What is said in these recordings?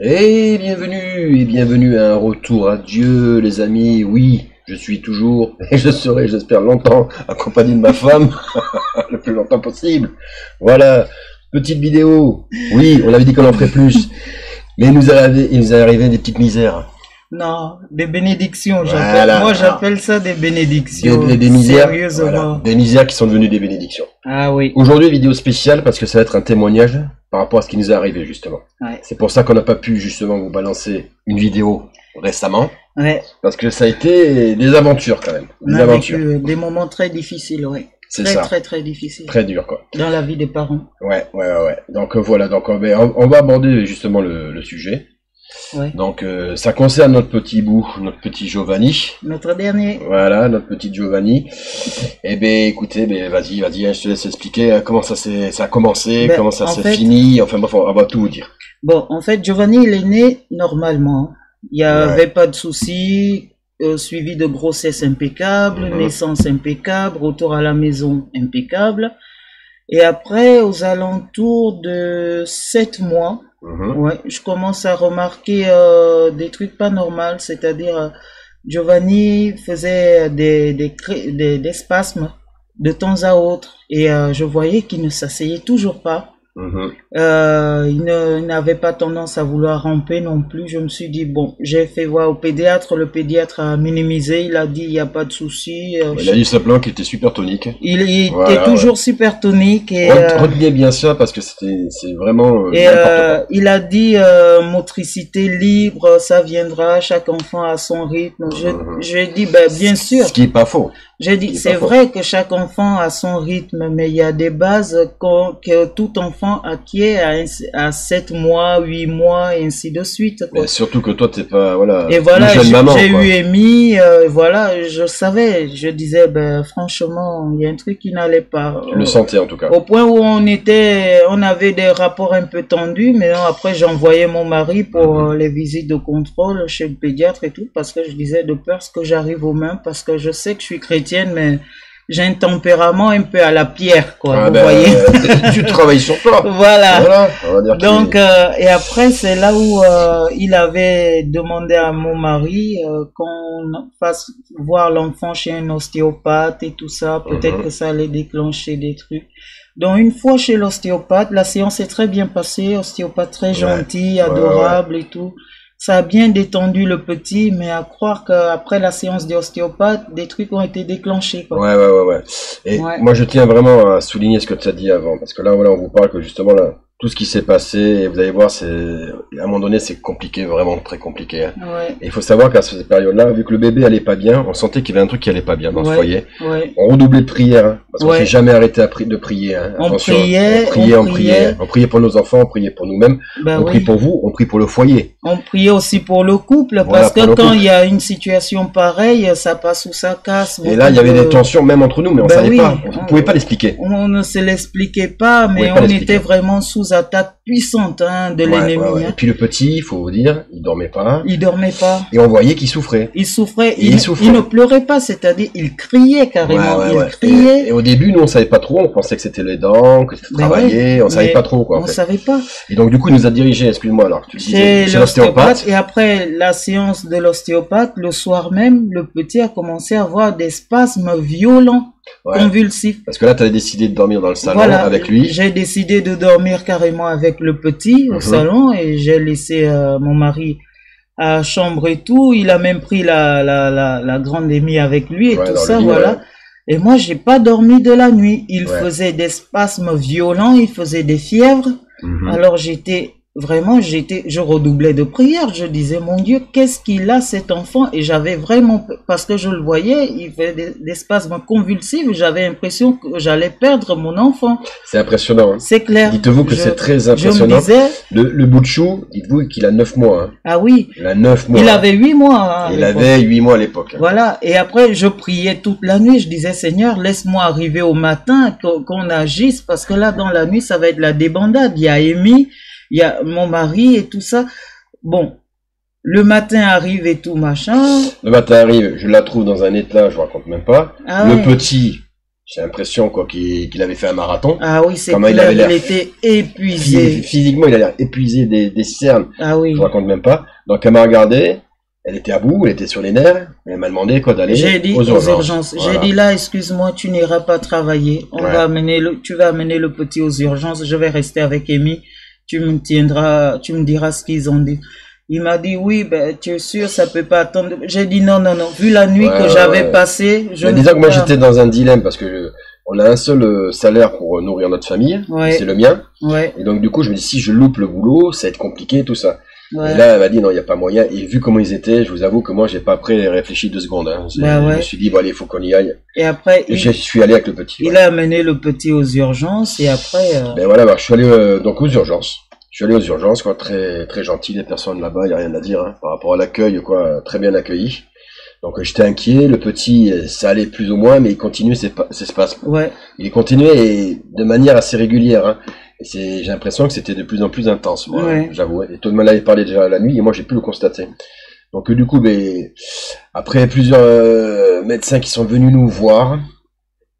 Et bienvenue à un retour à Dieu, les amis. Oui, je suis toujours, et je serai, j'espère, longtemps accompagné de ma femme, le plus longtemps possible. Voilà, petite vidéo. Oui, on avait dit qu'on en ferait plus, mais il nous est arrivé des petites misères. Non, des bénédictions, Voilà. Moi j'appelle ça des bénédictions. Des misères, Sérieusement. voilà, des misères qui sont devenues des bénédictions. Ah oui. Aujourd'hui, vidéo spéciale parce que ça va être un témoignage par rapport à ce qui nous est arrivé justement. Ouais. C'est pour ça qu'on n'a pas pu justement vous balancer une vidéo récemment. Ouais. Parce que ça a été des aventures quand même. On a vécu des moments très difficiles, ouais. C'est très, ça. très difficiles. Très dur quoi. Dans la vie des parents. Ouais. Donc voilà, donc on va aborder justement le sujet. Ouais. Donc ça concerne notre petit bout, notre petit Giovanni. Notre dernier. Voilà, notre petit Giovanni. Eh ben écoutez, vas-y, je te laisse expliquer comment ça a commencé, comment ça s'est fini. Enfin bref, on va tout vous dire. Bon, en fait, Giovanni, il est né normalement. Il n'y avait pas de soucis. Suivi de grossesse impeccable, naissance impeccable, retour à la maison impeccable. Et après, aux alentours de 7 mois, ouais, je commence à remarquer des trucs pas normaux, c'est-à-dire Giovanni faisait des spasmes de temps à autre et je voyais qu'il ne s'asseyait toujours pas. Il n'avait pas tendance à vouloir ramper non plus. Je me suis dit, bon, j'ai fait voir au pédiatre. Le pédiatre a minimisé. Il a dit, il n'y a pas de souci. Il a dit simplement qu'il était super tonique. Il était toujours super tonique. Et, retenez bien ça parce que c'est vraiment et il a dit, motricité libre, ça viendra. Chaque enfant a son rythme. J'ai dit, ben, bien sûr. Ce qui est pas faux. J'ai dit, c'est vrai que chaque enfant a son rythme, mais il y a des bases que tout enfant acquiert à 7 mois, 8 mois, et ainsi de suite. Quoi. Mais surtout que toi, t'es pas, voilà, et voilà, une jeune maman. J'ai eu Amy, voilà, je savais, je disais, ben, franchement, il y a un truc qui n'allait pas. Tu le sentais en tout cas. Au point où on avait des rapports un peu tendus, mais non, après, j'envoyais mon mari pour les visites de contrôle chez le pédiatre et tout, parce que je disais de peur que j'arrive aux mains, parce que je sais que je suis chrétienne, mais j'ai un tempérament un peu à la pierre, quoi, vous voyez. Tu travailles sur toi. Voilà. On va dire donc, et après, c'est là où il avait demandé à mon mari qu'on fasse voir l'enfant chez un ostéopathe et tout ça. Peut-être que ça allait déclencher des trucs. Donc, une fois chez l'ostéopathe, la séance est très bien passée. Ostéopathe très gentil, adorable et tout. Ça a bien détendu le petit, mais à croire qu'après la séance d'ostéopathe, des trucs ont été déclenchés, quoi. Ouais. Et moi, je tiens vraiment à souligner ce que tu as dit avant, parce que là, voilà, on vous parle que justement, là, tout ce qui s'est passé, et vous allez voir, à un moment donné, c'est compliqué, vraiment très compliqué. Hein. Ouais. Et il faut savoir qu'à cette période-là, vu que le bébé allait pas bien, on sentait qu'il y avait un truc qui allait pas bien dans ce foyer. Ouais. On redoublait de prière, hein, parce qu'on s'est jamais arrêté de prier. Hein. On attention, priait. On priait pour nos enfants, on priait pour nous-mêmes, on prie pour vous, on prie pour le foyer. On priait aussi pour le couple, parce que quand il y a une situation pareille, ça passe ou ça casse. Et là, il y avait des tensions même entre nous, mais on savait pas, on pouvait pas l'expliquer. On ne se l'expliquait pas, mais on était vraiment sous attaque puissante de l'ennemi. Et puis le petit, il faut vous dire, il dormait pas. Et on voyait qu'il souffrait. Il souffrait. Il ne pleurait pas, c'est-à-dire il criait carrément. Il criait. Et au début, nous on savait pas trop, on pensait que c'était les dents, que c'était travaillé, on savait pas trop quoi. On savait pas. Et donc du coup, il nous a dirigé, excuse-moi alors, tu disais chez l'ostéopathe. Et après la séance de l'ostéopathe, le soir même, le petit a commencé à avoir des spasmes violents. Convulsif. Parce que là, tu as décidé de dormir dans le salon avec lui. J'ai décidé de dormir carrément avec le petit au salon et j'ai laissé mon mari à la chambre et tout. Il a même pris la grande Amy avec lui et tout ça, voilà. Et moi, j'ai pas dormi de la nuit. Il faisait des spasmes violents, il faisait des fièvres. Alors j'étais vraiment, je redoublais de prière. Je disais, mon Dieu, qu'est-ce qu'il a cet enfant? Et j'avais vraiment, parce que je le voyais, il fait des spasmes convulsifs. J'avais l'impression que j'allais perdre mon enfant. C'est impressionnant. Hein. C'est clair. Dites-vous que c'est très impressionnant. Je me disais, le bout de chou, dites-vous qu'il a 9 mois. Hein. Ah oui. Il a 9 mois. Il avait 8 mois. Il avait 8 mois à l'époque. Hein. Voilà. Et après, je priais toute la nuit. Je disais, Seigneur, laisse-moi arriver au matin, qu'on agisse, parce que là, dans la nuit, ça va être la débandade. Il y a Amy, il y a mon mari et tout ça. Bon, le matin arrive et tout machin. Le matin arrive, je la trouve dans un état, je vous raconte même pas. Ah le petit, j'ai l'impression quoi qu'il avait fait un marathon. Ah oui, c'est clair, il était épuisé. Physiquement, il a l'air épuisé des cernes. Ah oui. Je vous raconte même pas. Donc elle m'a regardé, elle était à bout, elle était sur les nerfs, elle m'a demandé quoi d'aller aux urgences. Voilà. J'ai dit là, excuse-moi, tu n'iras pas travailler. Tu vas amener le petit aux urgences, je vais rester avec Amy. Tu me diras ce qu'ils ont dit. Il m'a dit, oui, ben, tu es sûr, ça peut pas attendre. J'ai dit, non. Vu la nuit que j'avais passée, disons que moi, j'étais dans un dilemme parce que on a un seul salaire pour nourrir notre famille. C'est le mien. Et donc, du coup, je me dis, si je loupe le boulot, ça va être compliqué, tout ça. Et là, elle m'a dit, non, il n'y a pas moyen. Et vu comment ils étaient, je vous avoue que moi, j'ai pas après réfléchi 2 secondes. Hein. Je me suis dit, bon, allez, il faut qu'on y aille. Et après, je suis allé avec le petit. Il a amené le petit aux urgences et après... Ben voilà, je suis allé donc aux urgences. Je suis allé aux urgences, quoi, très, très gentil, les personnes là-bas, il n'y a rien à dire, hein, par rapport à l'accueil, quoi, très bien accueilli. Donc, j'étais inquiet, le petit, ça allait plus ou moins, mais il continuait ses spasmes. Il continuait et de manière assez régulière, hein. J'ai l'impression que c'était de plus en plus intense, moi, j'avoue. Et tout le monde l'avait parlé déjà la nuit, et moi, j'ai pu le constater. Donc, du coup, après plusieurs médecins qui sont venus nous voir,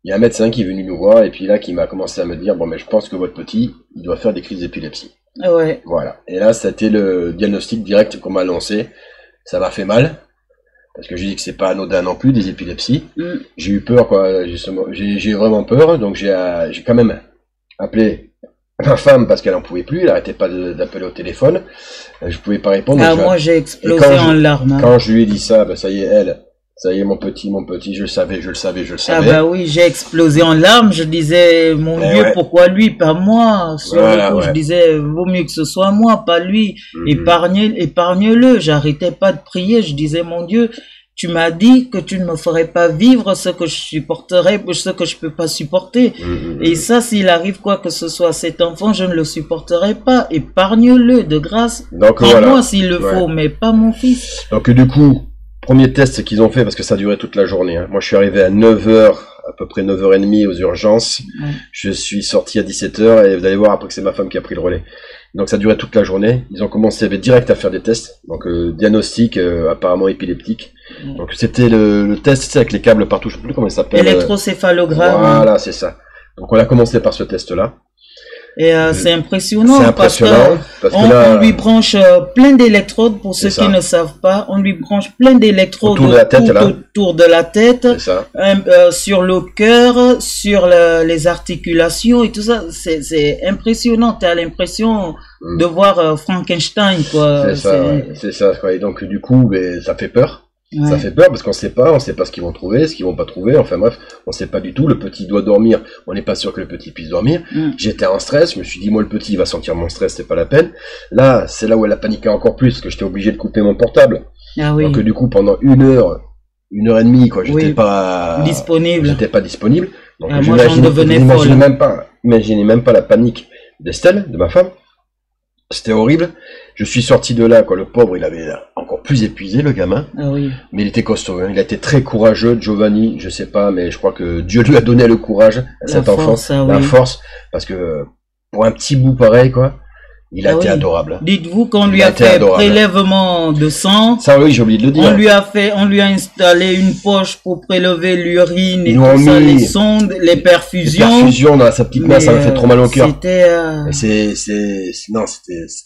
il y a un médecin qui est venu nous voir, et puis là, qui m'a commencé à me dire, bon, mais je pense que votre petit, il doit faire des crises d'épilepsie. Voilà. Et là, c'était le diagnostic direct qu'on m'a lancé. Ça m'a fait mal. Parce que j'ai dit que c'est pas anodin non plus, des épilepsies. J'ai eu peur, quoi. J'ai vraiment peur. Donc, j'ai quand même appelé ma femme parce qu'elle en pouvait plus. Elle arrêtait pas d'appeler au téléphone. Je pouvais pas répondre. Ah, moi, j'ai explosé en larmes. Quand je lui ai dit ça, ça y est, ça y est, mon petit, je le savais. Ah bah oui, j'ai explosé en larmes, je disais, mon Dieu, pourquoi lui, pas moi? Sur le coup, je disais, vaut mieux que ce soit moi, pas lui. Épargne-le. J'arrêtais pas de prier, je disais, mon Dieu, tu m'as dit que tu ne me ferais pas vivre ce que je supporterais, ce que je peux pas supporter. Et ça, s'il arrive quoi que ce soit à cet enfant, je ne le supporterai pas. Épargne-le, de grâce. Donc, moi s'il le faut, mais pas mon fils. Donc, du coup, premier test qu'ils ont fait, parce que ça durait toute la journée. Hein. Moi, je suis arrivé à 9h, à peu près 9h30 aux urgences. Je suis sorti à 17h et vous allez voir après que c'est ma femme qui a pris le relais. Donc, ça durait toute la journée. Ils ont commencé direct à faire des tests. Donc, diagnostic apparemment épileptique. Donc, c'était le test avec les câbles partout. Je ne sais plus comment il s'appelle. Électrocéphalogramme. Voilà, c'est ça. Donc, on a commencé par ce test-là. Et c'est impressionnant, parce qu'on lui branche plein d'électrodes, pour ceux qui ne savent pas, on lui branche plein d'électrodes autour de la tête, sur le cœur, sur les articulations et tout ça. C'est impressionnant, tu as l'impression de voir Frankenstein, quoi. C'est ça, quoi. Et donc du coup, ça fait peur. Ça fait peur parce qu'on sait pas ce qu'ils vont trouver, ce qu'ils vont pas trouver, enfin bref, on sait pas du tout, le petit doit dormir, on n'est pas sûr que le petit puisse dormir. J'étais en stress, je me suis dit, moi le petit il va sentir mon stress, c'est pas la peine. Là, c'est là où elle a paniqué encore plus, parce que j'étais obligé de couper mon portable. Donc du coup, pendant 1h et demie, quoi, j'étais pas disponible. Donc imaginez même pas la panique d'Estelle, de ma femme. C'était horrible. Je suis sorti de là, quoi. Le pauvre, il avait encore plus épuisé, le gamin. Mais il était costaud, hein. Il a été très courageux, Giovanni. Je sais pas, mais je crois que Dieu lui a donné le courage à cet enfant, la force, parce que pour un petit bout pareil, quoi, il a été adorable. Dites-vous qu'on lui a fait prélèvement de sang. Ça, oui, j'ai oublié de le dire. On lui a installé une poche pour prélever l'urine et tout ça, les sondes, les perfusions. Les perfusions dans sa petite main, ça m'a fait trop mal au cœur. C'était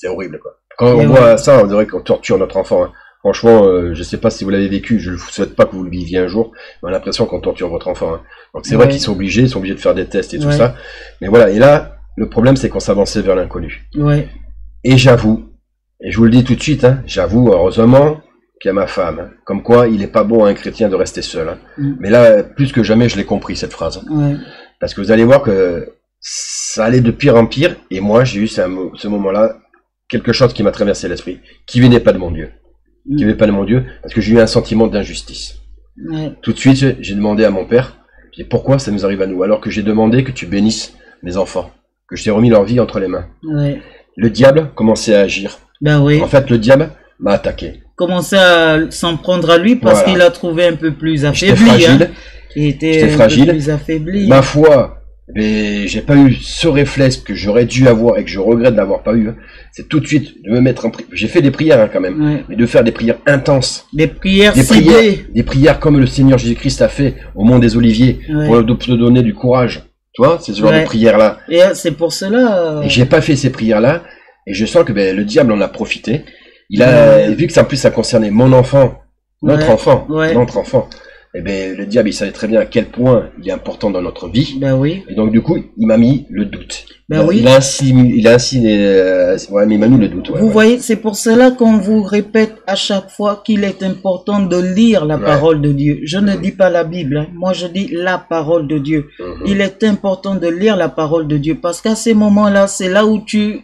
horrible, quoi. Quand on voit ça, on dirait qu'on torture notre enfant. Hein. Franchement, je sais pas si vous l'avez vécu, je ne vous souhaite pas que vous le viviez un jour, mais on a l'impression qu'on torture votre enfant. Hein. Donc c'est vrai qu'ils sont obligés de faire des tests et tout ça. Mais voilà, et là, le problème c'est qu'on s'avançait vers l'inconnu. Et j'avoue, et je vous le dis tout de suite, hein, j'avoue, heureusement qu'il y a ma femme. Hein. Comme quoi, il n'est pas bon à un chrétien de rester seul. Hein. Mais là, plus que jamais, je l'ai compris, cette phrase. Parce que vous allez voir que ça allait de pire en pire, et moi, j'ai eu ce moment-là, quelque chose qui m'a traversé l'esprit, qui venait pas de mon Dieu. Qui venait pas de mon Dieu, parce que j'ai eu un sentiment d'injustice. Tout de suite, j'ai demandé à mon père, pourquoi ça nous arrive à nous, alors que j'ai demandé que tu bénisses mes enfants, que je t'ai remis leur vie entre les mains. Le diable commençait à agir. En fait, le diable m'a attaqué. Commençait à s'en prendre à lui parce qu'il a trouvé un peu plus affaibli. J'étais fragile. Hein. Il était fragile. Plus affaibli. Ma foi, j'ai pas eu ce réflexe que j'aurais dû avoir et que je regrette d'avoir pas eu. C'est tout de suite de me mettre en prière. J'ai fait des prières hein, quand même, mais de faire des prières intenses. Des prières des prières comme le Seigneur Jésus-Christ a fait au Mont des Oliviers pour te donner du courage. Tu vois, c'est ce genre de prières-là. Et c'est pour cela. Et j'ai pas fait ces prières-là et je sens que le diable en a profité. Il a vu que ça, en plus ça concernait mon enfant, notre enfant, et le diable il savait très bien à quel point il est important dans notre vie. Et donc du coup il m'a mis le doute. Il a mis le doute. Vous voyez, c'est pour cela qu'on vous répète à chaque fois qu'il est important de lire la parole de Dieu. Je ne dis pas la Bible, hein. Moi je dis la parole de Dieu. Il est important de lire la parole de Dieu parce qu'à ces moments-là, c'est là où tu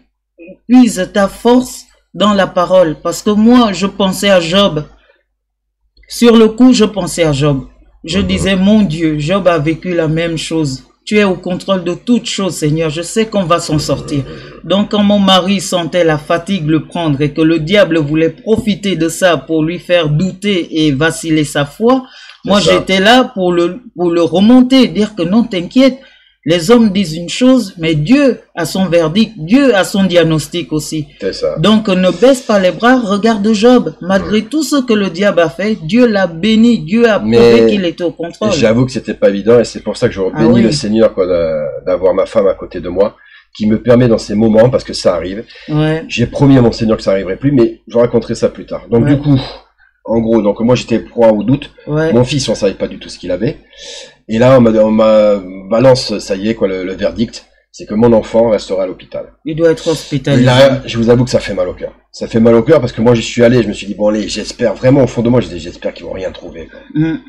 puises ta force dans la parole, parce que moi je pensais à Job. Sur le coup je pensais à Job. Je disais, mon Dieu, Job a vécu la même chose. Tu es au contrôle de toutes choses, Seigneur. Je sais qu'on va s'en sortir. Donc quand mon mari sentait la fatigue le prendre et que le diable voulait profiter de ça pour lui faire douter et vaciller sa foi, moi j'étais là pour le remonter, dire que non, t'inquiète. Les hommes disent une chose, mais Dieu a son verdict, Dieu a son diagnostic aussi. C'est ça. Donc ne baisse pas les bras, regarde Job. Malgré tout ce que le diable a fait, Dieu l'a béni, Dieu a prouvé qu'il était au contrôle. J'avoue que c'était pas évident et c'est pour ça que je bénis le Seigneur d'avoir ma femme à côté de moi, qui me permet dans ces moments, parce que ça arrive. J'ai promis à mon Seigneur que ça arriverait plus, mais je raconterai ça plus tard. Donc du coup, en gros, donc moi j'étais proie au doute. Mon fils, on savait pas du tout ce qu'il avait. Et là, on m'a balance, ça y est, quoi, le verdict, c'est que mon enfant restera à l'hôpital. Il doit être hospitalisé. Et là, je vous avoue que ça fait mal au cœur. Ça fait mal au cœur parce que moi, j'y suis allé, je me suis dit, bon, allez, j'espère vraiment, au fond de moi, j'espère qu'ils vont rien trouver.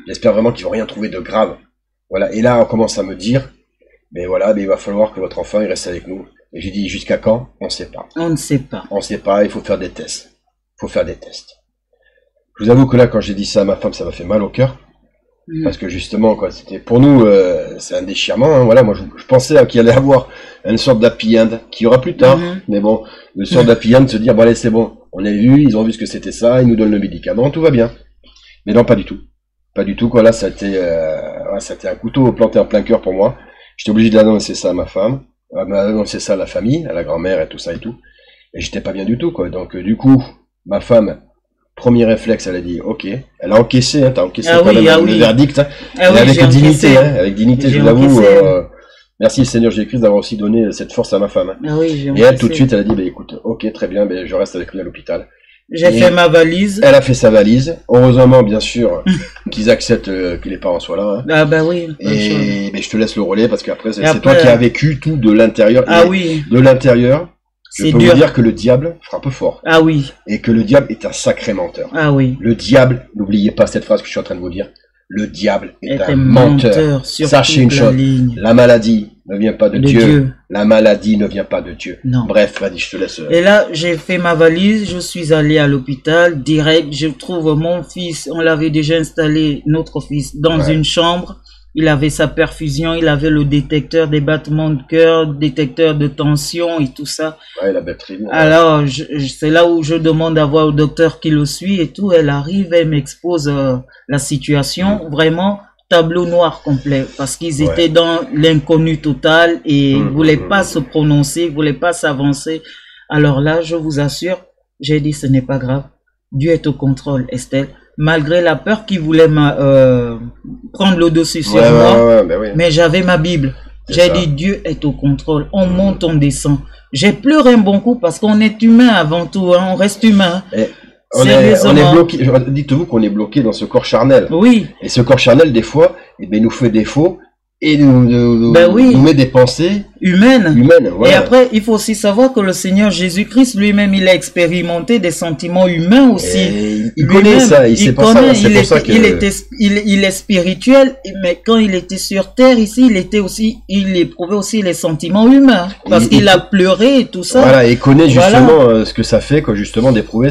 J'espère vraiment qu'ils vont rien trouver de grave. Voilà. Et là, on commence à me dire, mais voilà, il va falloir que votre enfant, il reste avec nous. Et j'ai dit, jusqu'à quand? On ne sait pas. On ne sait pas. On ne sait pas, il faut faire des tests. Il faut faire des tests. Je vous avoue que là, quand j'ai dit ça à ma femme, ça m'a fait mal au cœur. Parce que justement, quoi, c'était pour nous, c'est un déchirement. Hein, voilà, moi, je pensais qu'il allait y avoir une sorte d'happy end qui y aura plus tard. Mais bon, une sorte d'happy end de se dire, bon allez, c'est bon, on a vu, ils ont vu ce que c'était ça, ils nous donnent le médicament, tout va bien. Mais non, pas du tout. Pas du tout, quoi. Là, ça a été un couteau planté en plein cœur pour moi. J'étais obligé de l'annoncer ça à ma femme, d'annoncer ça à la famille, à la grand-mère et tout ça et tout. Et j'étais pas bien du tout, quoi. Donc, du coup, ma femme, premier réflexe, elle a dit, ok, elle a encaissé, hein, t'as encaissé quand même le verdict, hein, avec dignité, hein, avec dignité, je vous l'avoue, merci Seigneur Jésus-Christ d'avoir aussi donné cette force à ma femme. Hein. Et elle, tout de suite, elle a dit, écoute, ok, très bien, je reste avec lui à l'hôpital. J'ai fait ma valise. Elle a fait sa valise. Heureusement, bien sûr, qu'ils acceptent que les parents soient là. Hein. Ah bah oui. Et je te laisse le relais parce qu'après, c'est toi qui as vécu tout de l'intérieur. De l'intérieur. Je peux vous dire que le diable frappe fort. Ah oui. Et que le diable est un sacré menteur. Ah oui. Le diable, n'oubliez pas cette phrase que je suis en train de vous dire. Le diable est un menteur. Sachez une chose. La maladie ne vient pas de Dieu. La maladie ne vient pas de Dieu. Non. Bref, vas-y, je te laisse. Et là, j'ai fait ma valise. Je suis allé à l'hôpital direct. Je trouve mon fils. On l'avait déjà installé, notre fils, dans une chambre. Il avait sa perfusion, il avait le détecteur des battements de cœur, détecteur de tension et tout ça. Ouais, la batterie. Alors, c'est là où je demande à voir au docteur qui le suit et tout. Elle arrive, elle m'expose la situation. Vraiment, tableau noir complet. Parce qu'ils étaient dans l'inconnu total et ne voulaient pas se prononcer, ne voulaient pas s'avancer. Alors là, je vous assure, j'ai dit ce n'est pas grave. Dieu est au contrôle, Estelle. Malgré la peur qui voulait prendre le dessus sur moi, mais j'avais ma Bible. J'ai dit, Dieu est au contrôle. On monte, on descend. J'ai pleuré un bon coup parce qu'on est humain avant tout. Hein, on reste humain. On est bloqué. Dites-vous qu'on est bloqué dans ce corps charnel. Oui. Et ce corps charnel, des fois, il nous fait défaut. et nous met des pensées humaines. Voilà. Et après, il faut aussi savoir que le Seigneur Jésus-Christ lui-même, il a expérimenté des sentiments humains aussi. Et il connaît ça, il est spirituel, mais quand il était sur terre ici, il éprouvait aussi les sentiments humains, parce qu'il a pleuré et tout ça. Voilà, et il connaît justement ce que ça fait, justement d'éprouver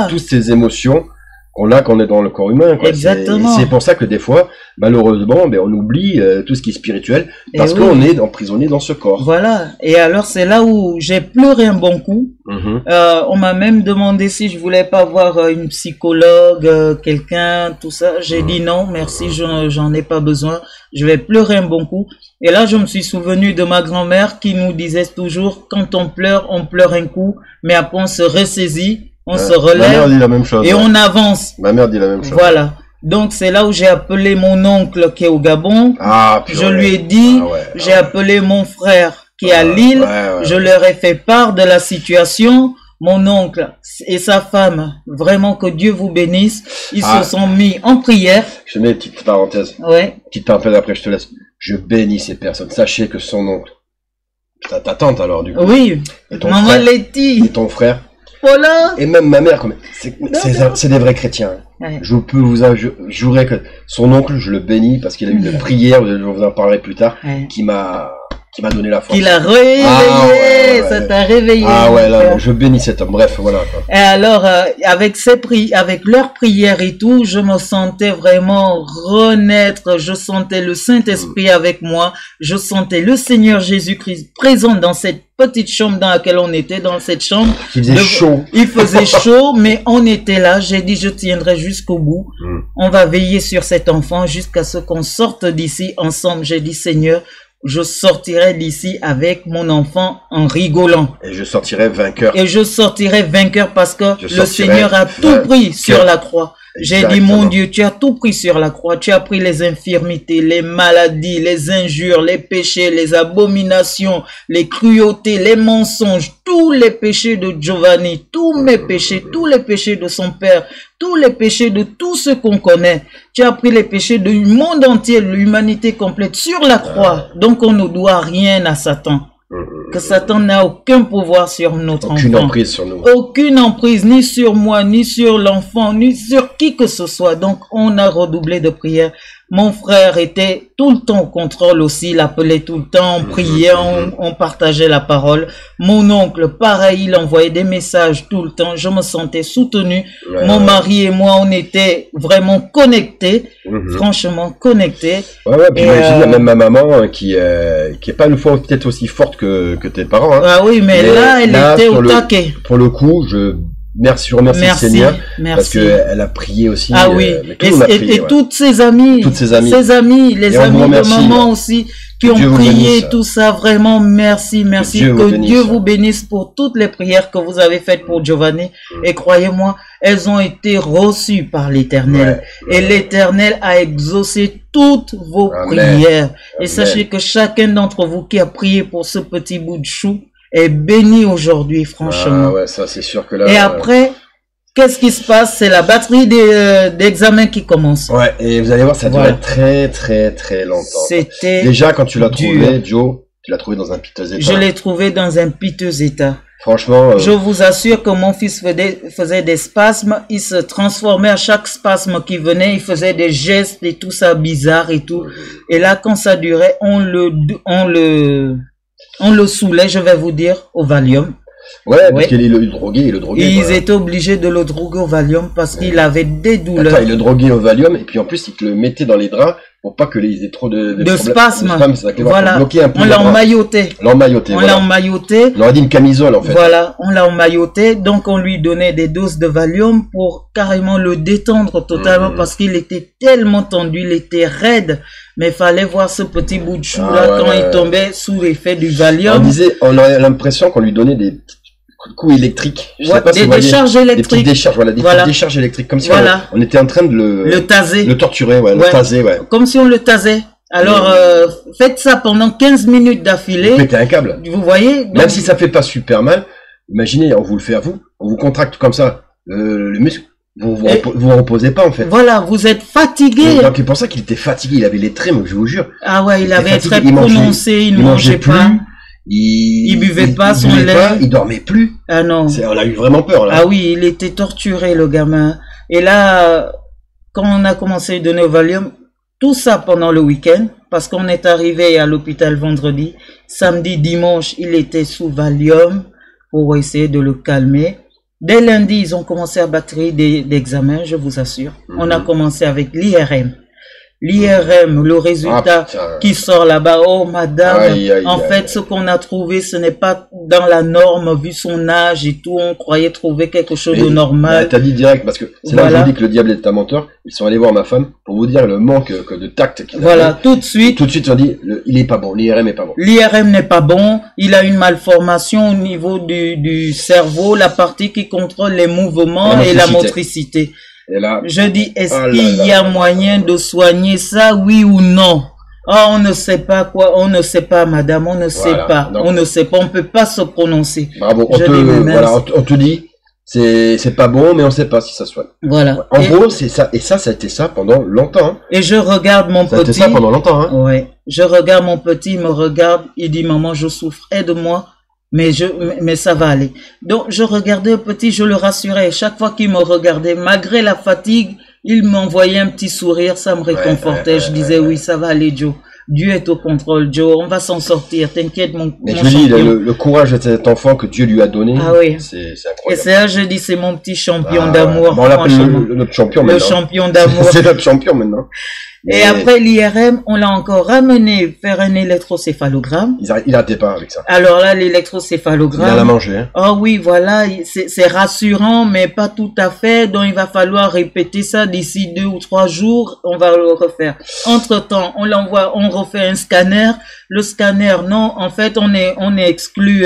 toutes ces émotions qu'on est dans le corps humain. Exactement. C'est pour ça que des fois, malheureusement, on oublie tout ce qui est spirituel parce qu'on est emprisonné dans ce corps. Voilà. Et alors, c'est là où j'ai pleuré un bon coup. On m'a même demandé si je voulais pas voir une psychologue, quelqu'un, tout ça. J'ai dit non, merci, j'en ai pas besoin. Je vais pleurer un bon coup. Et là, je me suis souvenu de ma grand-mère qui nous disait toujours, quand on pleure un coup, mais après on se ressaisit. On se relève, ma mère dit la même chose, et on avance. Ma mère dit la même chose. Voilà. Donc c'est là où j'ai appelé mon oncle qui est au Gabon. Je lui ai dit, j'ai appelé mon frère qui est à Lille. Je leur ai fait part de la situation. Mon oncle et sa femme, vraiment que Dieu vous bénisse. Ils se sont mis en prière. Je mets une petite parenthèse. Petite parenthèse, après je te laisse. Je bénis ces personnes. Sachez que son oncle, ta tante alors du coup. Oui. Maman Letty. Et ton frère. Voilà. Et même ma mère, c'est des vrais chrétiens. Je peux vous jurer que son oncle, je le bénis parce qu'il a eu une prière, je vous en parlerai plus tard, qui m'a donné la force. Il a réveillé, ça t'a réveillé. Ah ouais, là, je bénis cet homme. Bref, voilà. Et alors, avec leurs prières et tout, je me sentais vraiment renaître. Je sentais le Saint-Esprit avec moi. Je sentais le Seigneur Jésus-Christ présent dans cette petite chambre dans laquelle on était, dans cette chambre. Il faisait chaud. Il faisait chaud, mais on était là. J'ai dit, je tiendrai jusqu'au bout. On va veiller sur cet enfant jusqu'à ce qu'on sorte d'ici ensemble. J'ai dit, Seigneur, je sortirai d'ici avec mon enfant en rigolant. Et je sortirai vainqueur. Et je sortirai vainqueur parce que le Seigneur a tout pris sur la croix. J'ai dit, mon Dieu, tu as tout pris sur la croix. Tu as pris les infirmités, les maladies, les injures, les péchés, les abominations, les cruautés, les mensonges, tous les péchés de Giovanni, tous mes péchés, tous les péchés de son père, tous les péchés de tous ceux qu'on connaît. Tu as pris les péchés du monde entier, de l'humanité complète sur la croix. Donc on ne doit rien à Satan. Que Satan n'a aucun pouvoir sur notre enfant. Aucune emprise sur nous. Aucune emprise, ni sur moi, ni sur l'enfant, ni sur qui que ce soit. Donc, on a redoublé de prière. Mon frère était tout le temps au contrôle aussi. Il appelait tout le temps, on priait, on partageait la parole. Mon oncle, pareil, il envoyait des messages tout le temps. Je me sentais soutenu. Mon mari et moi, on était vraiment connectés. Franchement, connectés. Puis imagine même ma maman qui est pas une fois peut-être aussi forte que tes parents. Hein. Ah oui, mais là, elle était au taquet. Pour le coup, je remercie le Seigneur parce qu'elle a prié aussi. Ah oui, et toutes ses amies, les amis de maman aussi qui ont prié, tout ça, vraiment merci, que Dieu vous bénisse pour toutes les prières que vous avez faites pour Giovanni. Et croyez-moi, elles ont été reçues par l'Éternel. Et l'Éternel a exaucé toutes vos prières. Et sachez que chacun d'entre vous qui a prié pour ce petit bout de chou est béni aujourd'hui, franchement. Ah ouais, ça c'est sûr que là... Et après, qu'est-ce qui se passe? C'est la batterie d'examen qui commence. Ouais, et vous allez voir, ça durait très longtemps. C'était déjà, quand tu l'as trouvé, Joe, tu l'as trouvé dans un piteux état. Je l'ai trouvé dans un piteux état. Franchement... Je vous assure que mon fils faisait des spasmes. Il se transformait à chaque spasme qui venait. Il faisait des gestes et tout ça bizarre et tout. Et là, quand ça durait, on le saoulait, je vais vous dire, au Valium. Ouais, parce qu'il le droguait, Et ils étaient obligés de le droguer au Valium parce qu'il avait des douleurs. Attends, il le droguait au Valium et puis en plus, il te le mettait dans les draps pour pas que les aient trop de spasmes. Voilà. On l'a emmailloté. On l'a emmailloté. On aurait dit une camisole, en fait. Voilà. On l'a emmailloté. Donc, on lui donnait des doses de Valium pour carrément le détendre totalement parce qu'il était tellement tendu, il était raide. Mais il fallait voir ce petit bout de chou là quand il tombait sous l'effet du Valium. On a l'impression qu'on lui donnait des coups électriques. Des décharges électriques. Des petites décharges, petites décharges électriques. Comme si on était en train de le taser. Le torturer, le taser, Comme si on le tasait. Alors, faites ça pendant 15 minutes d'affilée. Vous pétez un câble. Vous voyez? Donc... Même si ça fait pas super mal, imaginez, on vous le fait à vous, on vous contracte comme ça, le muscle. Vous vous reposez pas, en fait. Voilà, vous êtes fatigué. Donc, c'est pour ça qu'il était fatigué. Il avait les traits, je vous jure. Ah ouais, il avait très prononcé, il ne mangeait pas. Il buvait pas son lait. Il dormait plus. Ah non. On a eu vraiment peur, là. Ah oui, il était torturé, le gamin. Et là, quand on a commencé à donner au Valium, tout ça pendant le week-end, parce qu'on est arrivé à l'hôpital vendredi, samedi, dimanche, il était sous Valium pour essayer de le calmer. Dès lundi, ils ont commencé à battre des examens, je vous assure. On a commencé avec l'IRM. L'IRM, le résultat qui sort là-bas, oh madame, en fait ce qu'on a trouvé ce n'est pas dans la norme vu son âge et tout, on croyait trouver quelque chose de normal. T'as dit direct parce que c'est là que je vous dis que le diable est un menteur, ils sont allés voir ma femme pour vous dire le manque de tact qu'il avait. Voilà, tout de suite ils ont dit il est pas bon, l'IRM est pas bon. L'IRM n'est pas bon, il a une malformation au niveau du cerveau, la partie qui contrôle les mouvements et la motricité. Et là, je dis, est-ce qu'il y a moyen de soigner ça, oui ou non? Oh, on ne sait pas quoi, on ne sait pas, madame, on ne sait pas, donc, on ne sait pas, on peut pas se prononcer. Bravo, on te dit, c'est pas bon, mais on sait pas si ça soigne. Voilà. En gros, c'est ça, et ça a été ça pendant longtemps. Hein. Et je regarde mon petit. Ça a été ça pendant longtemps, hein. Ouais. Je regarde mon petit, il me regarde, il dit, maman, je souffre, aide-moi. Mais ça va aller. Donc, je regardais le petit, je le rassurais. Chaque fois qu'il me regardait, malgré la fatigue, il m'envoyait un petit sourire, ça me réconfortait. Je disais, oui, ça va aller, Joe. Dieu est au contrôle, Joe. On va s'en sortir. T'inquiète, mon Mais je dis, le courage de cet enfant que Dieu lui a donné, c'est incroyable. Et c'est là, je dis, c'est mon petit champion d'amour. On l'appelle notre champion maintenant. Le champion d'amour. C'est notre champion maintenant. Et après l'IRM, on l'a encore ramené faire un électrocéphalogramme. Il n'arrêtait pas avec ça. Alors là, l'électrocéphalogramme. Il en a mangé. Hein. Oh oui, voilà, c'est rassurant, mais pas tout à fait. Donc il va falloir répéter ça d'ici 2 ou 3 jours. On va le refaire. Entre-temps, on l'envoie, on refait un scanner. Le scanner, non, en fait, on est exclu.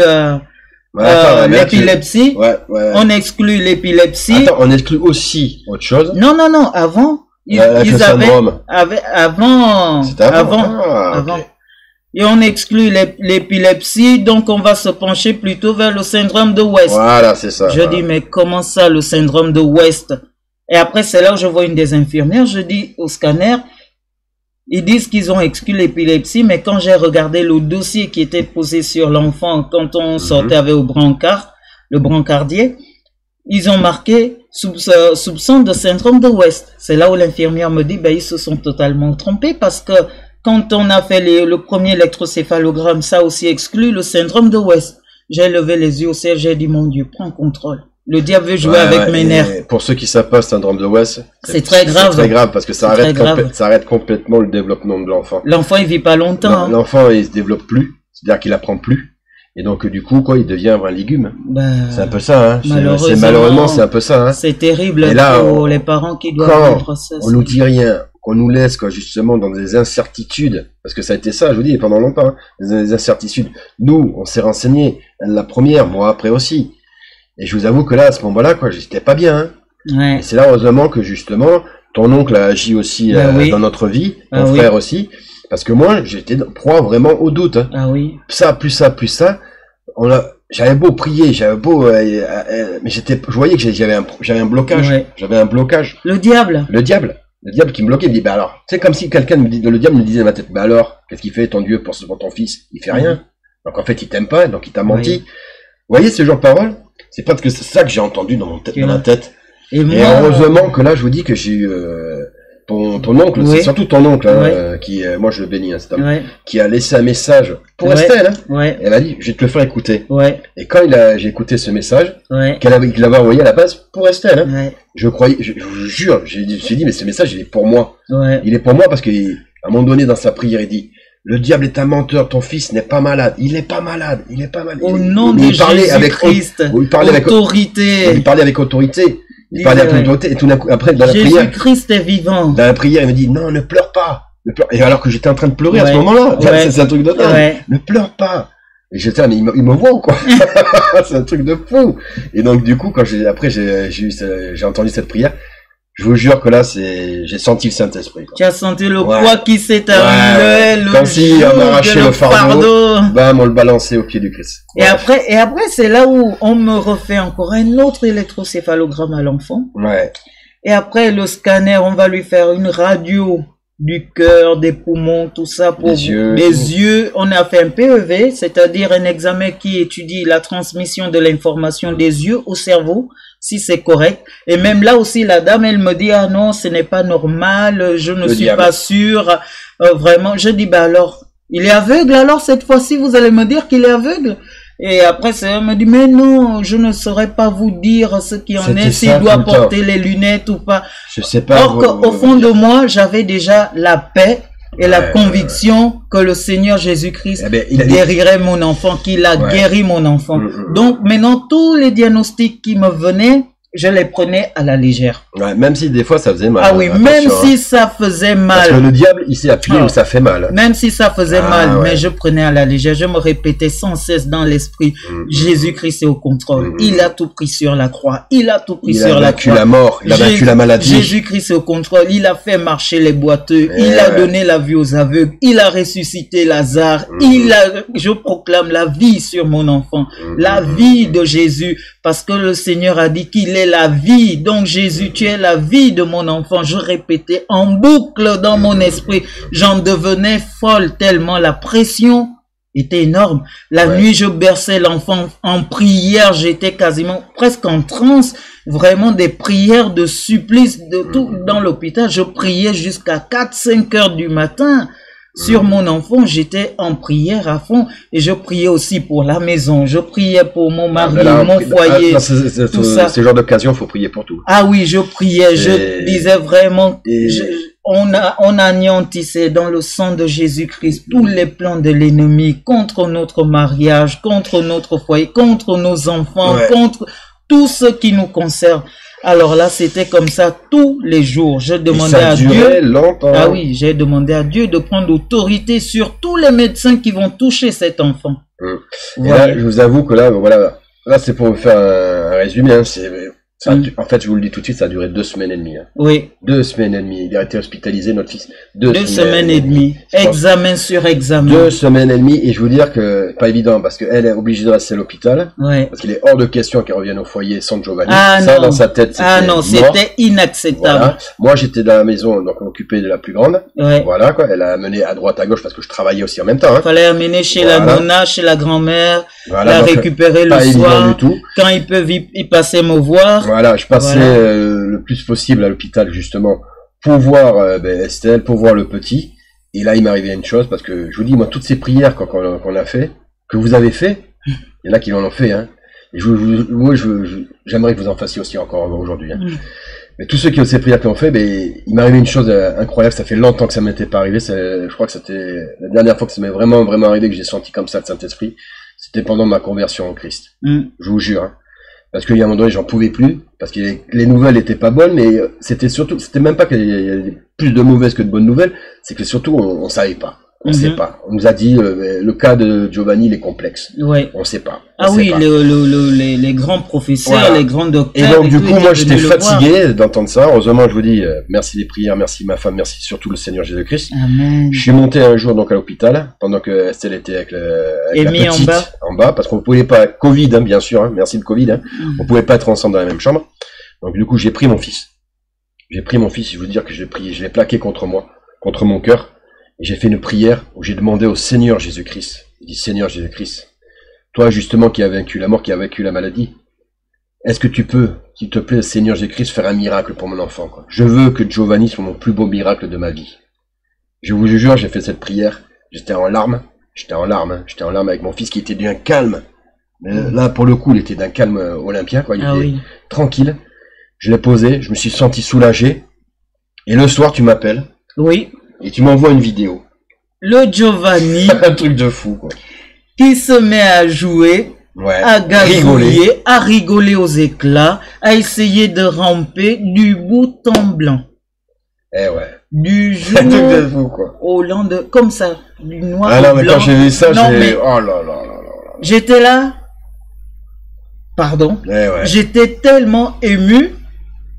L'épilepsie. On exclut l'épilepsie. Attends, on exclut aussi autre chose. Non, avant. Ils avaient avant. Okay. Et on exclut l'épilepsie, donc on va se pencher plutôt vers le syndrome de West. Voilà, c'est ça. Je dis, mais comment ça, le syndrome de West? Et après, c'est là où je vois une des infirmières, je dis au scanner, ils disent qu'ils ont exclu l'épilepsie, mais quand j'ai regardé le dossier qui était posé sur l'enfant, quand on sortait avec le brancardier, ils ont marqué soupçon de syndrome de West. C'est là où l'infirmière me dit, ils se sont totalement trompés parce que quand on a fait le premier électrocéphalogramme, ça aussi exclut le syndrome de West. J'ai levé les yeux au ciel, j'ai dit, mon Dieu, prends contrôle. Le diable veut jouer avec mes nerfs. Pour ceux qui savent pas, syndrome de West, c'est très grave. C'est très grave parce que ça arrête complètement le développement de l'enfant. L'enfant, il vit pas longtemps. L'enfant, il se développe plus. C'est-à-dire qu'il apprend plus. Et donc, du coup, il devient un légume. C'est un peu ça, hein. Malheureusement, c'est un peu ça, hein. C'est terrible pour les parents qui doivent vivre ça. On nous dit rien, qu'on nous laisse, justement, dans des incertitudes. Parce que ça a été ça, je vous dis, pendant longtemps, hein, des incertitudes. Nous, on s'est renseigné, la première, moi après aussi. Et je vous avoue que là, à ce moment-là, j'étais pas bien, hein. Ouais. Et c'est là, heureusement, que justement, ton oncle a agi aussi dans notre vie, ton frère aussi. Parce que moi, j'étais proie vraiment au doute. Hein. Ah oui. Ça, plus ça, plus ça. J'avais beau prier, mais je voyais que j'avais un blocage. Ouais. J'avais un blocage. Le diable qui me bloquait. Il me dit, alors, c'est comme si quelqu'un le diable me disait dans ma tête, alors, qu'est-ce qu'il fait ton Dieu pour ton fils? Il fait rien. Donc en fait, il t'aime pas, donc il t'a menti. Vous voyez ce genre de paroles? C'est parce que c'est ça que j'ai entendu dans ma tête. Et heureusement que là, je vous dis que j'ai eu ton oncle, c'est surtout ton oncle, hein, qui, moi je le bénis, hein, cet homme, qui a laissé un message pour Estelle. Hein, elle m'a dit, je vais te le faire écouter. Et quand j'ai écouté ce message, qu'il avait envoyé à la base pour Estelle, hein, je vous jure, je me suis dit, mais ce message, il est pour moi. Il est pour moi parce qu'à un moment donné, dans sa prière, il dit, le diable est un menteur, ton fils n'est pas malade. Il est pas malade, il est pas malade. Au nom de Jésus-Christ, autorité. Il parlait avec autorité. Il parlait avec l'autorité, et tout d'un coup, après, dans la prière. Jésus-Christ est vivant. Dans la prière, il me dit, non, ne pleure pas. Et alors que j'étais en train de pleurer à ce moment-là. C'est un truc de dingue. Ne pleure pas. Et j'étais là, mais il me voit ou quoi? C'est un truc de fou. Et donc, du coup, quand j'ai entendu cette prière, je vous jure que là, j'ai senti le Saint-Esprit. Tu as senti le poids qui s'éternulait, comme si on arrachait le fardeau, on le balançait au pied du Christ. Et après, c'est là où on me refait encore un autre électrocéphalogramme à l'enfant. Et après le scanner, on va lui faire une radio du cœur, des poumons, tout ça pour les yeux. On a fait un PEV, c'est-à-dire un examen qui étudie la transmission de l'information des yeux au cerveau, si c'est correct. Et même là aussi, la dame, elle me dit, ah non, ce n'est pas normal, je ne suis pas sûre. Vraiment, je dis, bah alors, il est aveugle, alors cette fois-ci, vous allez me dire qu'il est aveugle? Et après, elle me dit, mais non, je ne saurais pas vous dire ce qui en est, s'il doit porter les lunettes ou pas. Je sais pas. Or qu'au fond de moi, j'avais déjà la paix et la conviction que le Seigneur Jésus-Christ guérirait mon enfant, qu'il a guéri mon enfant. Donc maintenant, tous les diagnostics qui me venaient, je les prenais à la légère. Ouais, même si des fois ça faisait mal. Ah oui, même si ça faisait mal. Parce que le diable, il s'est appuyé où ça fait mal. Même si ça faisait mal, mais je prenais à la légère. Je me répétais sans cesse dans l'esprit, Jésus-Christ est au contrôle. Il a tout pris sur la croix. Il a tout pris sur la croix. Il a vaincu la mort, il a vaincu la maladie. Jésus-Christ est au contrôle. Il a fait marcher les boiteux. Il a donné la vue aux aveugles. Il a ressuscité Lazare. Je proclame la vie sur mon enfant. La vie de Jésus. Parce que le Seigneur a dit qu'il est la vie. Donc Jésus, tu es la vie de mon enfant. Je répétais en boucle dans mon esprit. J'en devenais folle tellement la pression était énorme. La nuit, je berçais l'enfant en prière. J'étais quasiment presque en transe. Vraiment des prières de supplice de tout dans l'hôpital. Je priais jusqu'à 4-5 heures du matin. Sur mon enfant, j'étais en prière à fond et je priais aussi pour la maison, je priais pour mon mari, mon foyer, tout ça. Ce genre d'occasion, il faut prier pour tout. Ah oui, je priais, je disais vraiment, on anéantissait dans le sang de Jésus-Christ tous les plans de l'ennemi contre notre mariage, contre notre foyer, contre nos enfants, contre tout ce qui nous concerne. Alors là, c'était comme ça tous les jours. Je demandais à Dieu. Longtemps. Ah oui, j'ai demandé à Dieu de prendre autorité sur tous les médecins qui vont toucher cet enfant. Et là, je vous avoue que là, voilà, là c'est pour vous faire un résumé. Hein, en fait, je vous le dis tout de suite, ça a duré 2 semaines et demie. Hein. Oui. 2 semaines et demie. Il a été hospitalisé, notre fils. 2 semaines et demie. Examen sur examen. 2 semaines et demie. Et je vous dire que, pas évident, parce qu'elle est obligée de rester à l'hôpital. Ouais. Parce qu'il est hors de question qu'elle revienne au foyer sans Giovanni. Ah ça, non. Dans sa tête, c'était c'était inacceptable. Voilà. Moi, j'étais dans la maison, donc occupé de la plus grande. Ouais. Voilà, quoi. Elle a amené à droite, à gauche, parce que je travaillais aussi en même temps. Hein. Fallait amener chez la nonna, chez la grand-mère, la récupérer le soir. Du tout. Quand ils peuvent y passer me voir. Voilà, je passais le plus possible à l'hôpital, justement, pour voir Estelle, pour voir le petit. Et là, il m'est arrivé une chose, parce que je vous dis, moi, toutes ces prières qu'on a fait, que vous avez fait, il y en a qui l'en ont fait, hein. Et j'aimerais que vous en fassiez aussi encore aujourd'hui. Hein. Mais tous ceux qui ont ces prières qui ont fait, il m'est arrivé une chose incroyable, ça fait longtemps que ça m'était pas arrivé, je crois que c'était la dernière fois que ça m'est vraiment, vraiment arrivé, que j'ai senti comme ça le Saint-Esprit, c'était pendant ma conversion en Christ. Je vous jure, hein. Parce qu'il y a un moment donné, j'en pouvais plus, parce que les nouvelles étaient pas bonnes, mais c'était même pas qu'il y avait plus de mauvaises que de bonnes nouvelles, c'est que surtout, on savait pas. On sait pas. On nous a dit, le cas de Giovanni, il est complexe. Ouais. On sait pas. Les grands professeurs, les grands docteurs. Et donc, du coup, moi, j'étais fatigué d'entendre ça. Heureusement, je vous dis, merci des prières, merci ma femme, merci surtout le Seigneur Jésus-Christ. Amen. Je suis monté un jour, donc, à l'hôpital, pendant que Estelle était avec la petite, en bas, parce qu'on pouvait pas, Covid, hein, bien sûr, hein, merci le Covid, hein, on pouvait pas être ensemble dans la même chambre. Donc, du coup, j'ai pris mon fils. Je vous dire que je l'ai plaqué contre moi, contre mon cœur. Et j'ai fait une prière où j'ai demandé au Seigneur Jésus-Christ. Il dit, Seigneur Jésus-Christ, toi justement qui as vaincu la mort, qui as vaincu la maladie, est-ce que tu peux, s'il te plaît, Seigneur Jésus-Christ, faire un miracle pour mon enfant, quoi. Je veux que Giovanni soit mon plus beau miracle de ma vie. Je vous jure, j'ai fait cette prière, j'étais en larmes avec mon fils qui était d'un calme. Mais là, pour le coup, il était d'un calme olympien, quoi. Il était tranquille. Je l'ai posé, je me suis senti soulagé. Et le soir, tu m'appelles. Oui. Et tu m'envoies une vidéo. Le Giovanni. Un truc de fou, quoi. Qui se met à jouer, à gazouiller, à rigoler aux éclats, à essayer de ramper du bout en blanc. Eh ouais. Du jour de fou, quoi. au lendemain, comme ça, du noir au blanc. Ah non, mais quand j'ai vu ça, oh là là. J'étais là. Pardon. Eh ouais. J'étais tellement ému.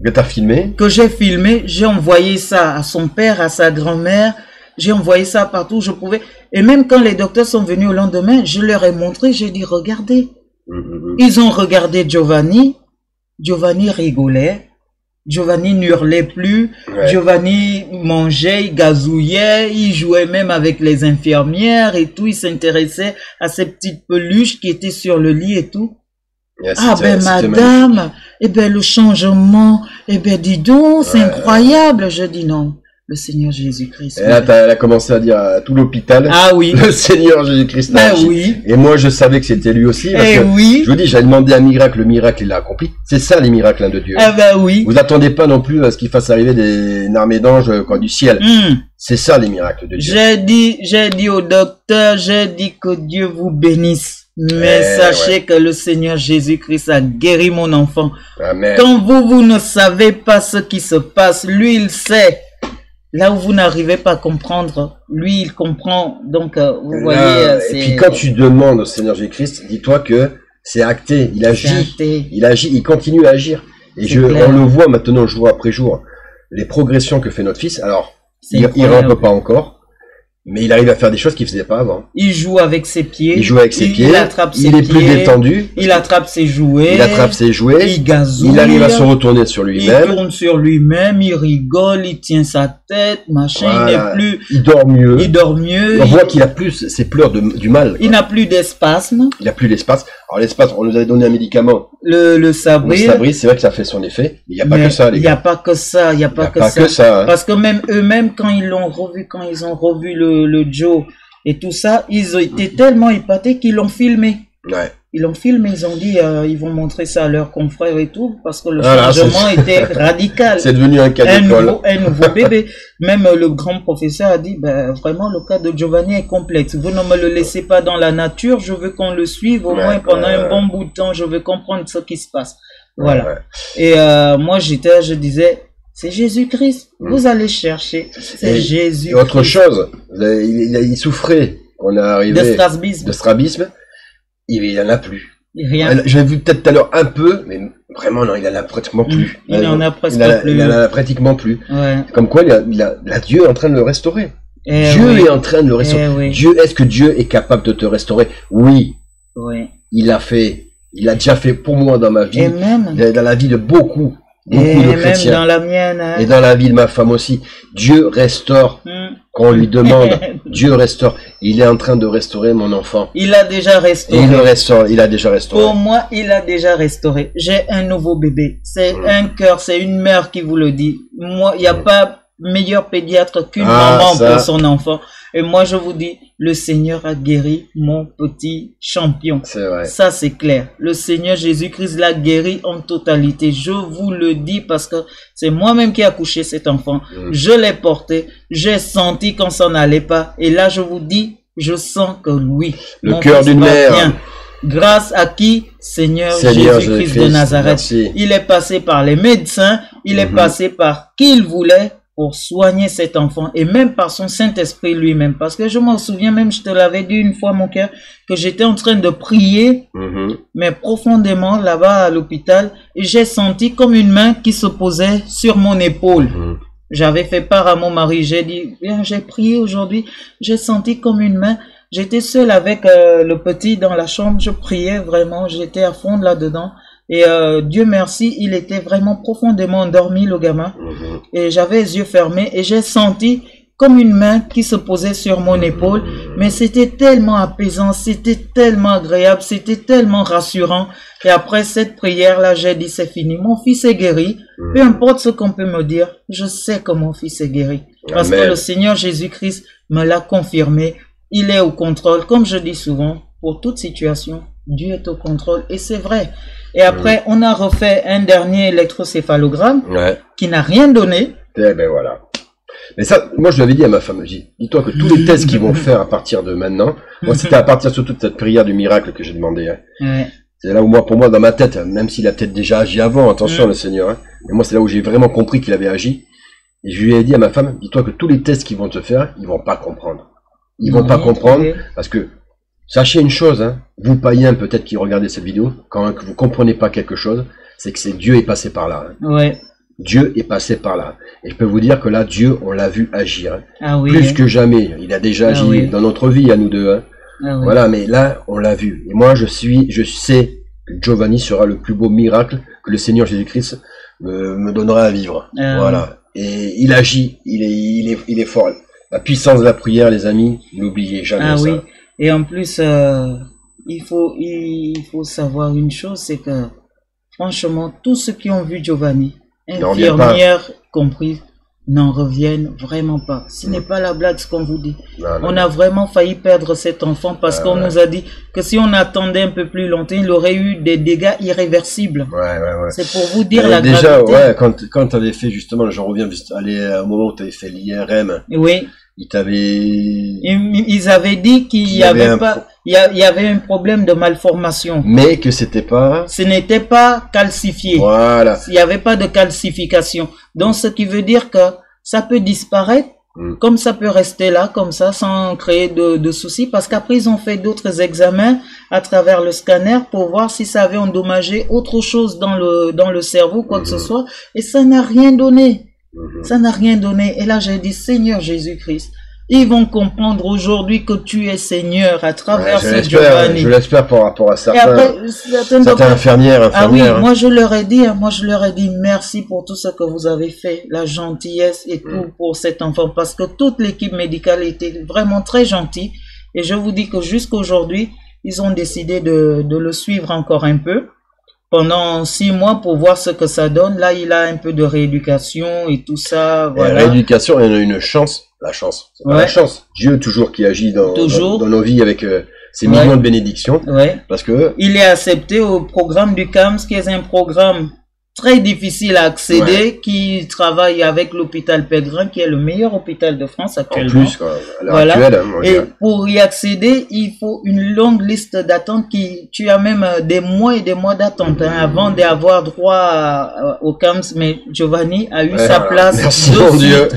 Que t'as filmé? Que j'ai filmé, j'ai envoyé ça à son père, à sa grand-mère, j'ai envoyé ça partout où je pouvais. Et même quand les docteurs sont venus au lendemain, je leur ai montré, j'ai dit, regardez. Ils ont regardé Giovanni rigolait, Giovanni n'hurlait plus, Giovanni mangeait, il gazouillait, il jouait même avec les infirmières et tout, il s'intéressait à ces petites peluches qui étaient sur le lit et tout. Ah ben madame, eh ben le changement, eh ben dis donc, c'est incroyable. Je dis non. Le Seigneur Jésus-Christ. Et là, elle a commencé à dire à tout l'hôpital. Ah oui. Le Seigneur Jésus-Christ. Ben oui. Et moi, je savais que c'était lui aussi. Parce que, oui. Je vous dis, j'avais demandé un miracle. Le miracle, il l'a accompli. C'est ça, les miracles de Dieu. Ah ben oui. Vous attendez pas non plus à ce qu'il fasse arriver une armée d'anges du ciel. C'est ça, les miracles de Dieu. J'ai dit au docteur, j'ai dit que Dieu vous bénisse. Mais sachez que le Seigneur Jésus-Christ a guéri mon enfant. Amen. Quand vous ne savez pas ce qui se passe, lui, il sait. Là où vous n'arrivez pas à comprendre, lui, il comprend. Donc, vous voyez... Et puis, quand tu demandes au Seigneur Jésus-Christ, dis-toi que c'est acté. Il agit. Il agit. Il continue à agir. Et on le voit maintenant, jour après jour, les progressions que fait notre fils. Alors, il rampe pas encore. Mais il arrive à faire des choses qu'il faisait pas avant. Il joue avec ses pieds. Il joue avec ses pieds. Il attrape ses pieds. Il est plus détendu. Il attrape ses jouets. Il attrape ses jouets. Il gazouille. Il arrive à se retourner sur lui-même. Il tourne sur lui-même. Il rigole. Il tient sa tête. Machin. Voilà. Il n'est plus. Il dort mieux. Il dort mieux. On voit qu'il a plus ses pleurs du mal. Quoi. Il n'a plus d'espasme. Il n'a plus l'espace. Alors l'espace, on nous avait donné un médicament. Le Sabril. Le Sabril, c'est vrai que ça fait son effet. Il n'y a pas que ça, les gars. Il n'y a pas que ça. Il n'y a pas que ça. Hein. Parce que même eux-mêmes, quand ils ont revu le Joe et tout ça, ils ont été tellement épatés qu'ils l'ont filmé. Ouais. Ils l'ont filmé, ils ont dit, ils vont montrer ça à leurs confrères et tout, parce que le changement était radical. C'est devenu un cas d'école. Un nouveau bébé. Même le grand professeur a dit, ben, vraiment, le cas de Giovanni est complexe. Vous ne me le laissez pas dans la nature, je veux qu'on le suive au moins pendant un bon bout de temps, je veux comprendre ce qui se passe. Voilà. Et moi, je disais, c'est Jésus-Christ. Vous allez chercher. C'est Jésus-Christ. Et autre chose, il souffrait. On est arrivé de strabisme. Il en a plus. Rien. J'avais vu peut-être tout à l'heure un peu, mais vraiment non, il en a pratiquement plus. Il en a presque plus. Il en a pratiquement plus. Ouais. Comme quoi, Dieu est en train de le restaurer. Dieu est en train de le restaurer. Est-ce que Dieu est capable de te restaurer? Oui. Il l'a fait. Il l'a déjà fait pour moi dans ma vie. Et même dans la vie de beaucoup de chrétiens. Même dans la mienne. Hein. Et dans la vie de ma femme aussi. Dieu restaure. Quand on lui demande, Dieu restaure. Il est en train de restaurer mon enfant. Il a déjà restauré. Il a déjà restauré. Pour moi, il a déjà restauré. J'ai un nouveau bébé. C'est un cœur, c'est une mère qui vous le dit. Moi, il n'y a pas meilleur pédiatre qu'une maman pour son enfant. Et moi, je vous dis, le Seigneur a guéri mon petit champion. C'est vrai. Ça, c'est clair. Le Seigneur Jésus-Christ l'a guéri en totalité. Je vous le dis parce que c'est moi-même qui ai accouché cet enfant. Je l'ai porté. J'ai senti qu'on s'en allait pas. Et là, je vous dis, je sens que oui. Le cœur d'une mère. Bien. Grâce à qui? Seigneur Jésus-Christ de Nazareth. Merci. Il est passé par les médecins. Il est passé par qui il voulait pour soigner cet enfant et même par son Saint-Esprit lui-même. Parce que je m'en souviens même, je te l'avais dit une fois, mon cœur, que j'étais en train de prier, mais profondément là-bas à l'hôpital, et j'ai senti comme une main qui se posait sur mon épaule. J'avais fait part à mon mari, j'ai dit, bien, j'ai prié aujourd'hui, j'ai senti comme une main. J'étais seule avec le petit dans la chambre, je priais vraiment, j'étais à fond là-dedans. Et Dieu merci, il était vraiment profondément endormi, le gamin. Et j'avais les yeux fermés et j'ai senti comme une main qui se posait sur mon épaule. Mais c'était tellement apaisant, c'était tellement agréable, c'était tellement rassurant. Et après cette prière-là, j'ai dit, c'est fini, mon fils est guéri. Peu importe ce qu'on peut me dire, je sais que mon fils est guéri. Parce que le Seigneur Jésus-Christ me l'a confirmé. Il est au contrôle, comme je dis souvent, pour toute situation. Dieu est au contrôle et c'est vrai. Et après, on a refait un dernier électrocéphalogramme qui n'a rien donné. Eh ben voilà. Mais ça, moi je l'avais dit à ma femme, dis-toi que tous les tests qu'ils vont faire à partir de maintenant, moi c'était à partir surtout de cette prière du miracle que j'ai demandé. C'est là où moi, pour moi, dans ma tête, même s'il a peut-être déjà agi avant, attention le Seigneur, mais moi c'est là où j'ai vraiment compris qu'il avait agi. Et je lui ai dit à ma femme, dis-toi que tous les tests qu'ils vont te faire, ils vont pas comprendre. Ils vont pas comprendre parce que sachez une chose, hein, vous païens peut-être qui regardez cette vidéo, quand vous comprenez pas quelque chose, c'est que Dieu est passé par là. Dieu est passé par là. Et je peux vous dire que là, Dieu, on l'a vu agir. Plus que jamais. Il a déjà agi dans notre vie, à nous deux. Voilà, mais là, on l'a vu. Et moi, je sais que Giovanni sera le plus beau miracle que le Seigneur Jésus-Christ me donnera à vivre. Voilà. Et il agit, il est fort. La puissance de la prière, les amis, n'oubliez jamais ça. Oui. Et en plus, il faut savoir une chose, c'est que franchement, tous ceux qui ont vu Giovanni, infirmières compris, n'en reviennent vraiment pas. Ce n'est pas la blague ce qu'on vous dit. On a vraiment failli perdre cet enfant parce qu'on nous a dit que si on attendait un peu plus longtemps, il aurait eu des dégâts irréversibles. C'est pour vous dire la gravité. Déjà, quand tu avais fait justement, j'en reviens au moment où tu avais fait l'IRM. Oui. Ils avaient dit qu'il y avait un problème de malformation. Mais que ce n'était pas calcifié. Voilà. Il n'y avait pas de calcification. Donc, ce qui veut dire que ça peut disparaître, comme ça peut rester là, comme ça, sans créer de soucis. Parce qu'après, ils ont fait d'autres examens à travers le scanner pour voir si ça avait endommagé autre chose dans le cerveau, quoi que ce soit. Et ça n'a rien donné. Ça n'a rien donné. Et là, j'ai dit, Seigneur Jésus-Christ, ils vont comprendre aujourd'hui que tu es Seigneur à travers ce Giovanni. Je l'espère par rapport à certaines infirmières. Ah oui, moi je leur ai dit, merci pour tout ce que vous avez fait, la gentillesse et tout pour cet enfant, parce que toute l'équipe médicale était vraiment très gentille. Et je vous dis que jusqu'aujourd'hui, ils ont décidé de le suivre encore un peu. Pendant 6 mois pour voir ce que ça donne. Là, il a un peu de rééducation et tout ça. Voilà. La rééducation, il y en a une chance. La chance. C'est pas la chance. Dieu toujours qui agit dans nos vies avec ses millions de bénédictions. Parce que il est accepté au programme du CAMS, qui est un programme très difficile à accéder, qui travaille avec l'hôpital Pellegrin, qui est le meilleur hôpital de France actuellement. En plus, à l'heure actuelle, et pour y accéder, il faut une longue liste d'attente tu as même des mois et des mois d'attente avant d'avoir droit au CAMS. Mais Giovanni a eu sa place. Merci mon Dieu.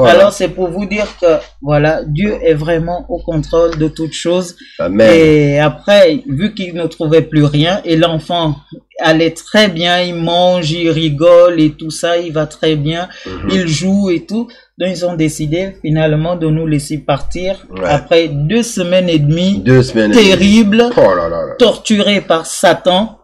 Alors c'est pour vous dire que voilà, Dieu est vraiment au contrôle de toutes choses. Amen. Et après, vu qu'il ne trouvait plus rien et l'enfant allait très bien, il mange, il rigole et tout ça, il va très bien, il joue et tout. Donc ils ont décidé finalement de nous laisser partir après 2 semaines et demie terribles, torturés par Satan.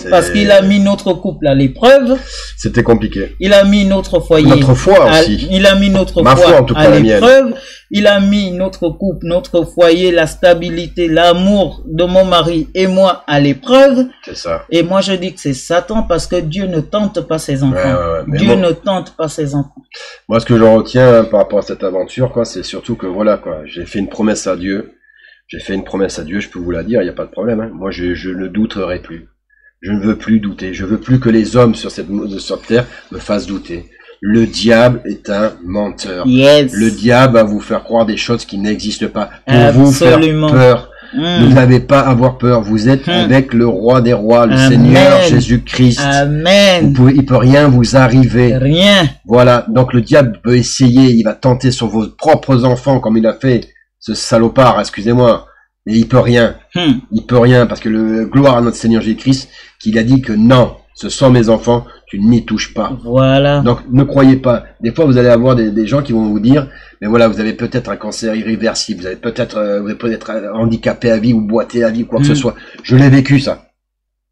Parce qu'il a mis notre couple à l'épreuve. C'était compliqué. Il a mis notre foyer. Notre foi aussi. Il a mis notre foi à l'épreuve. Il a mis notre couple, notre foyer, la stabilité, l'amour de mon mari et moi à l'épreuve. C'est ça. Et moi je dis que c'est Satan parce que Dieu ne tente pas ses enfants. Dieu ne tente pas ses enfants. Moi ce que j'en retiens par rapport à cette aventure, c'est surtout que j'ai fait une promesse à Dieu. Je peux vous la dire, il n'y a pas de problème. Moi je ne douterai plus. Je ne veux plus douter. Je veux plus que les hommes sur cette terre me fassent douter. Le diable est un menteur. Le diable va vous faire croire des choses qui n'existent pas pour vous faire peur. Vous n'avez pas à avoir peur. Vous êtes avec le roi des rois, le Seigneur Jésus-Christ. Amen. Il peut rien vous arriver. Rien. Voilà. Donc le diable peut essayer. Il va tenter sur vos propres enfants comme il a fait ce salopard. Excusez-moi. Mais il peut rien. Il peut rien parce que gloire à notre Seigneur Jésus-Christ qu'il a dit que non. Ce sont mes enfants, tu n'y touches pas. Voilà. Donc, ne croyez pas. Des fois, vous allez avoir des gens qui vont vous dire, mais voilà, vous avez peut-être un cancer irréversible, vous avez peut-être handicapé à vie ou boité à vie, quoi que ce soit. Je l'ai vécu, ça.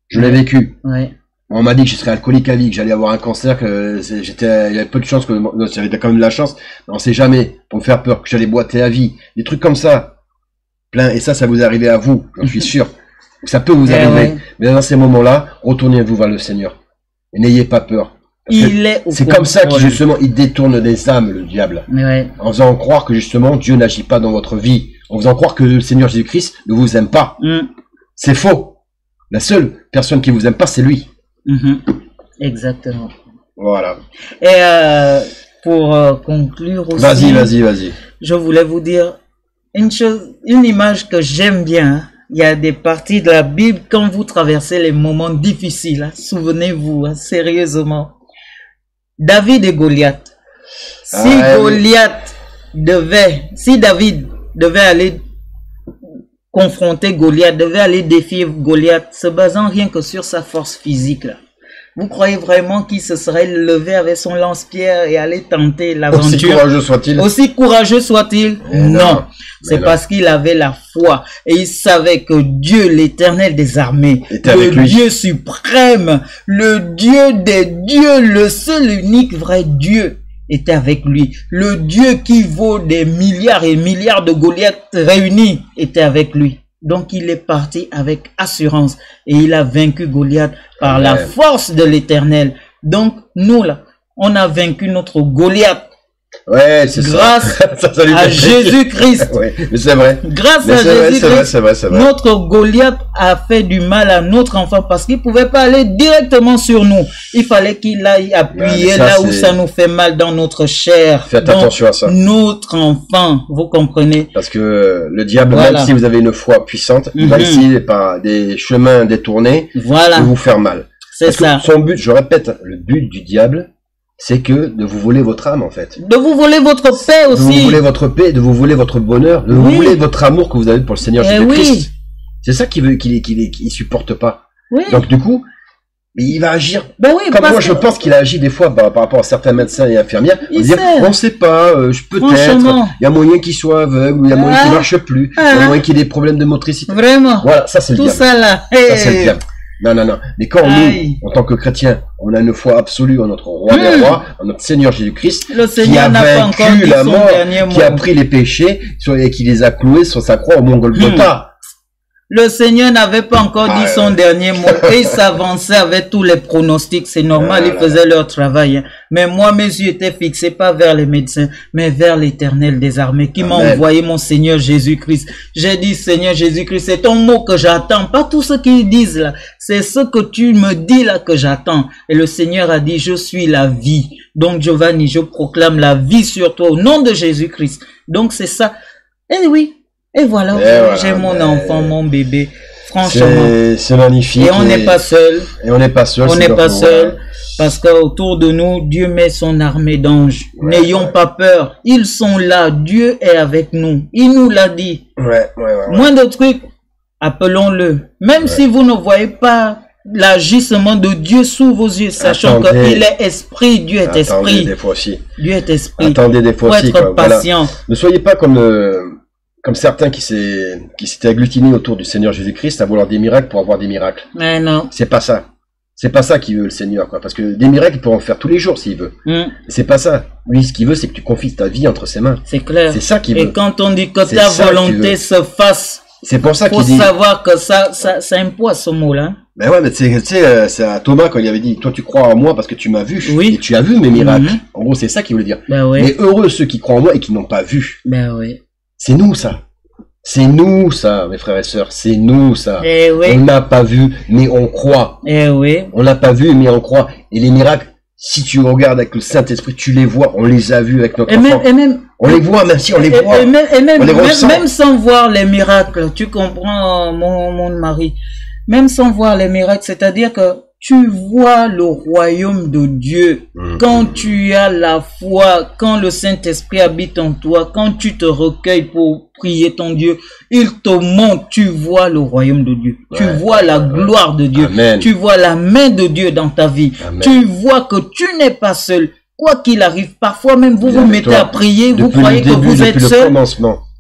Je l'ai vécu. On m'a dit que je serais alcoolique à vie, que j'allais avoir un cancer, il y avait peu de chance j'avais quand même de la chance, mais on sait jamais, pour me faire peur, que j'allais boiter à vie. Des trucs comme ça. Plein. Et ça vous est arrivé à vous, j'en suis sûr. Ça peut vous arriver, mais dans ces moments-là, retournez-vous vers le Seigneur et n'ayez pas peur. C'est comme ça qu'il justement il détourne des âmes, le diable, en faisant croire que justement Dieu n'agit pas dans votre vie, en faisant croire que le Seigneur Jésus-Christ ne vous aime pas. C'est faux. La seule personne qui vous aime pas, c'est lui. Exactement. Voilà. Et pour conclure aussi, vas-y. Je voulais vous dire une image que j'aime bien. Il y a des parties de la Bible quand vous traversez les moments difficiles. Souvenez-vous, sérieusement. David et Goliath. Si David devait aller confronter Goliath, devait aller défier Goliath, se basant rien que sur sa force physique, là. Vous croyez vraiment qu'il se serait levé avec son lance-pierre et allait tenter l'aventure? Aussi courageux soit-il. Aussi courageux soit-il? Non. C'est parce qu'il avait la foi et il savait que Dieu, l'Éternel des armées, le Dieu suprême, le Dieu des dieux, le seul unique vrai Dieu, était avec lui. Le Dieu qui vaut des milliards et milliards de Goliath réunis était avec lui. Donc il est parti avec assurance et il a vaincu Goliath par la force de l'Éternel. Donc nous là, on a vaincu notre Goliath. Ouais, c'est grâce à Jésus-Christ. Ouais, mais c'est vrai. Grâce à Jésus-Christ, c'est vrai. Notre Goliath a fait du mal à notre enfant parce qu'il pouvait pas aller directement sur nous. Il fallait qu'il aille appuyer là où ça nous fait mal dans notre chair. Faites attention à ça. Notre enfant, vous comprenez? Parce que le diable, même si vous avez une foi puissante, il va essayer par des chemins détournés de vous faire mal. C'est ça. Son but, je répète, le but du diable, c'est que de vous voler votre âme, en fait. De vous voler votre paix aussi. De vous voler votre paix, de vous voler votre bonheur, de vous voler votre amour que vous avez pour le Seigneur Jésus-Christ. C'est ça qu'il veut, qu'il supporte pas. Donc, du coup, il va agir. Comme moi, je pense qu'il a agi des fois par rapport à certains médecins et infirmières. On sait pas, peut-être, il y a moyen qu'il soit aveugle, il y a moyen qu'il marche plus, il y a moyen qu'il ait des problèmes de motricité. Vraiment. Voilà, ça c'est le diable. Tout ça là. Ça c'est le diable. Non. Mais quand nous, en tant que chrétiens, on a une foi absolue en notre roi des rois, en notre Seigneur Jésus-Christ, qui a vaincu la mort, qui a pris les péchés et qui les a cloués sur sa croix au mont Golgotha. Le Seigneur n'avait pas encore dit son dernier mot et il s'avançait avec tous les pronostics. C'est normal, ils faisaient leur travail. Mais moi, mes yeux étaient fixés pas vers les médecins, mais vers l'Éternel des armées qui m'a envoyé mon Seigneur Jésus-Christ. J'ai dit, Seigneur Jésus-Christ, c'est ton mot que j'attends, pas tout ce qu'ils disent là. C'est ce que tu me dis là que j'attends. Et le Seigneur a dit, je suis la vie. Donc, Giovanni, je proclame la vie sur toi au nom de Jésus-Christ. Donc, c'est ça. Et oui. Et voilà, j'ai mon enfant, mon bébé. Franchement. C'est magnifique. Et on n'est pas seul. Et on n'est pas seul. On n'est pas seul. Parce qu'autour de nous, Dieu met son armée d'anges. N'ayons pas peur. Ils sont là. Dieu est avec nous. Il nous l'a dit. Moins de trucs, appelons-le. Même si vous ne voyez pas l'agissement de Dieu sous vos yeux, sachant qu'il est esprit, Dieu est esprit. Des fois aussi. Dieu est esprit. Attendez des fois aussi. Faut être patient. Ne soyez pas comme certains qui s'étaient agglutinés autour du Seigneur Jésus-Christ à vouloir des miracles pour avoir des miracles. Mais non. C'est pas ça. C'est pas ça qu'il veut le Seigneur, quoi. Parce que des miracles, il peut en faire tous les jours s'il veut. C'est pas ça. Lui, ce qu'il veut, c'est que tu confies ta vie entre ses mains. C'est clair. C'est ça qu'il veut. Et quand on dit que ta volonté se fasse, c'est pour ça qu'il dit. Faut savoir que ça impose ce mot-là. Ben ouais, mais tu sais, c'est à Thomas quand il avait dit, toi tu crois en moi parce que tu m'as vu. Oui. Et tu as vu mes miracles. En gros, c'est ça qu'il voulait dire. Mais heureux ceux qui croient en moi et qui n'ont pas vu. Ben oui. C'est nous, ça. C'est nous, ça, mes frères et sœurs. C'est nous, ça. On n'a pas vu, mais on croit. On n'a pas vu, mais on croit. Et les miracles, si tu regardes avec le Saint-Esprit, tu les vois. On les a vus avec notre enfant. On les voit, même si on les voit. Même sans voir les miracles, tu comprends, mon mari. Même sans voir les miracles, c'est-à-dire que tu vois le royaume de Dieu quand tu as la foi, quand le Saint-Esprit habite en toi, quand tu te recueilles pour prier ton Dieu, il te montre, tu vois le royaume de Dieu, tu vois la gloire de Dieu, tu vois la main de Dieu dans ta vie, tu vois que tu n'es pas seul, quoi qu'il arrive. Parfois même vous vous mettez à prier, vous croyez que vous êtes seul.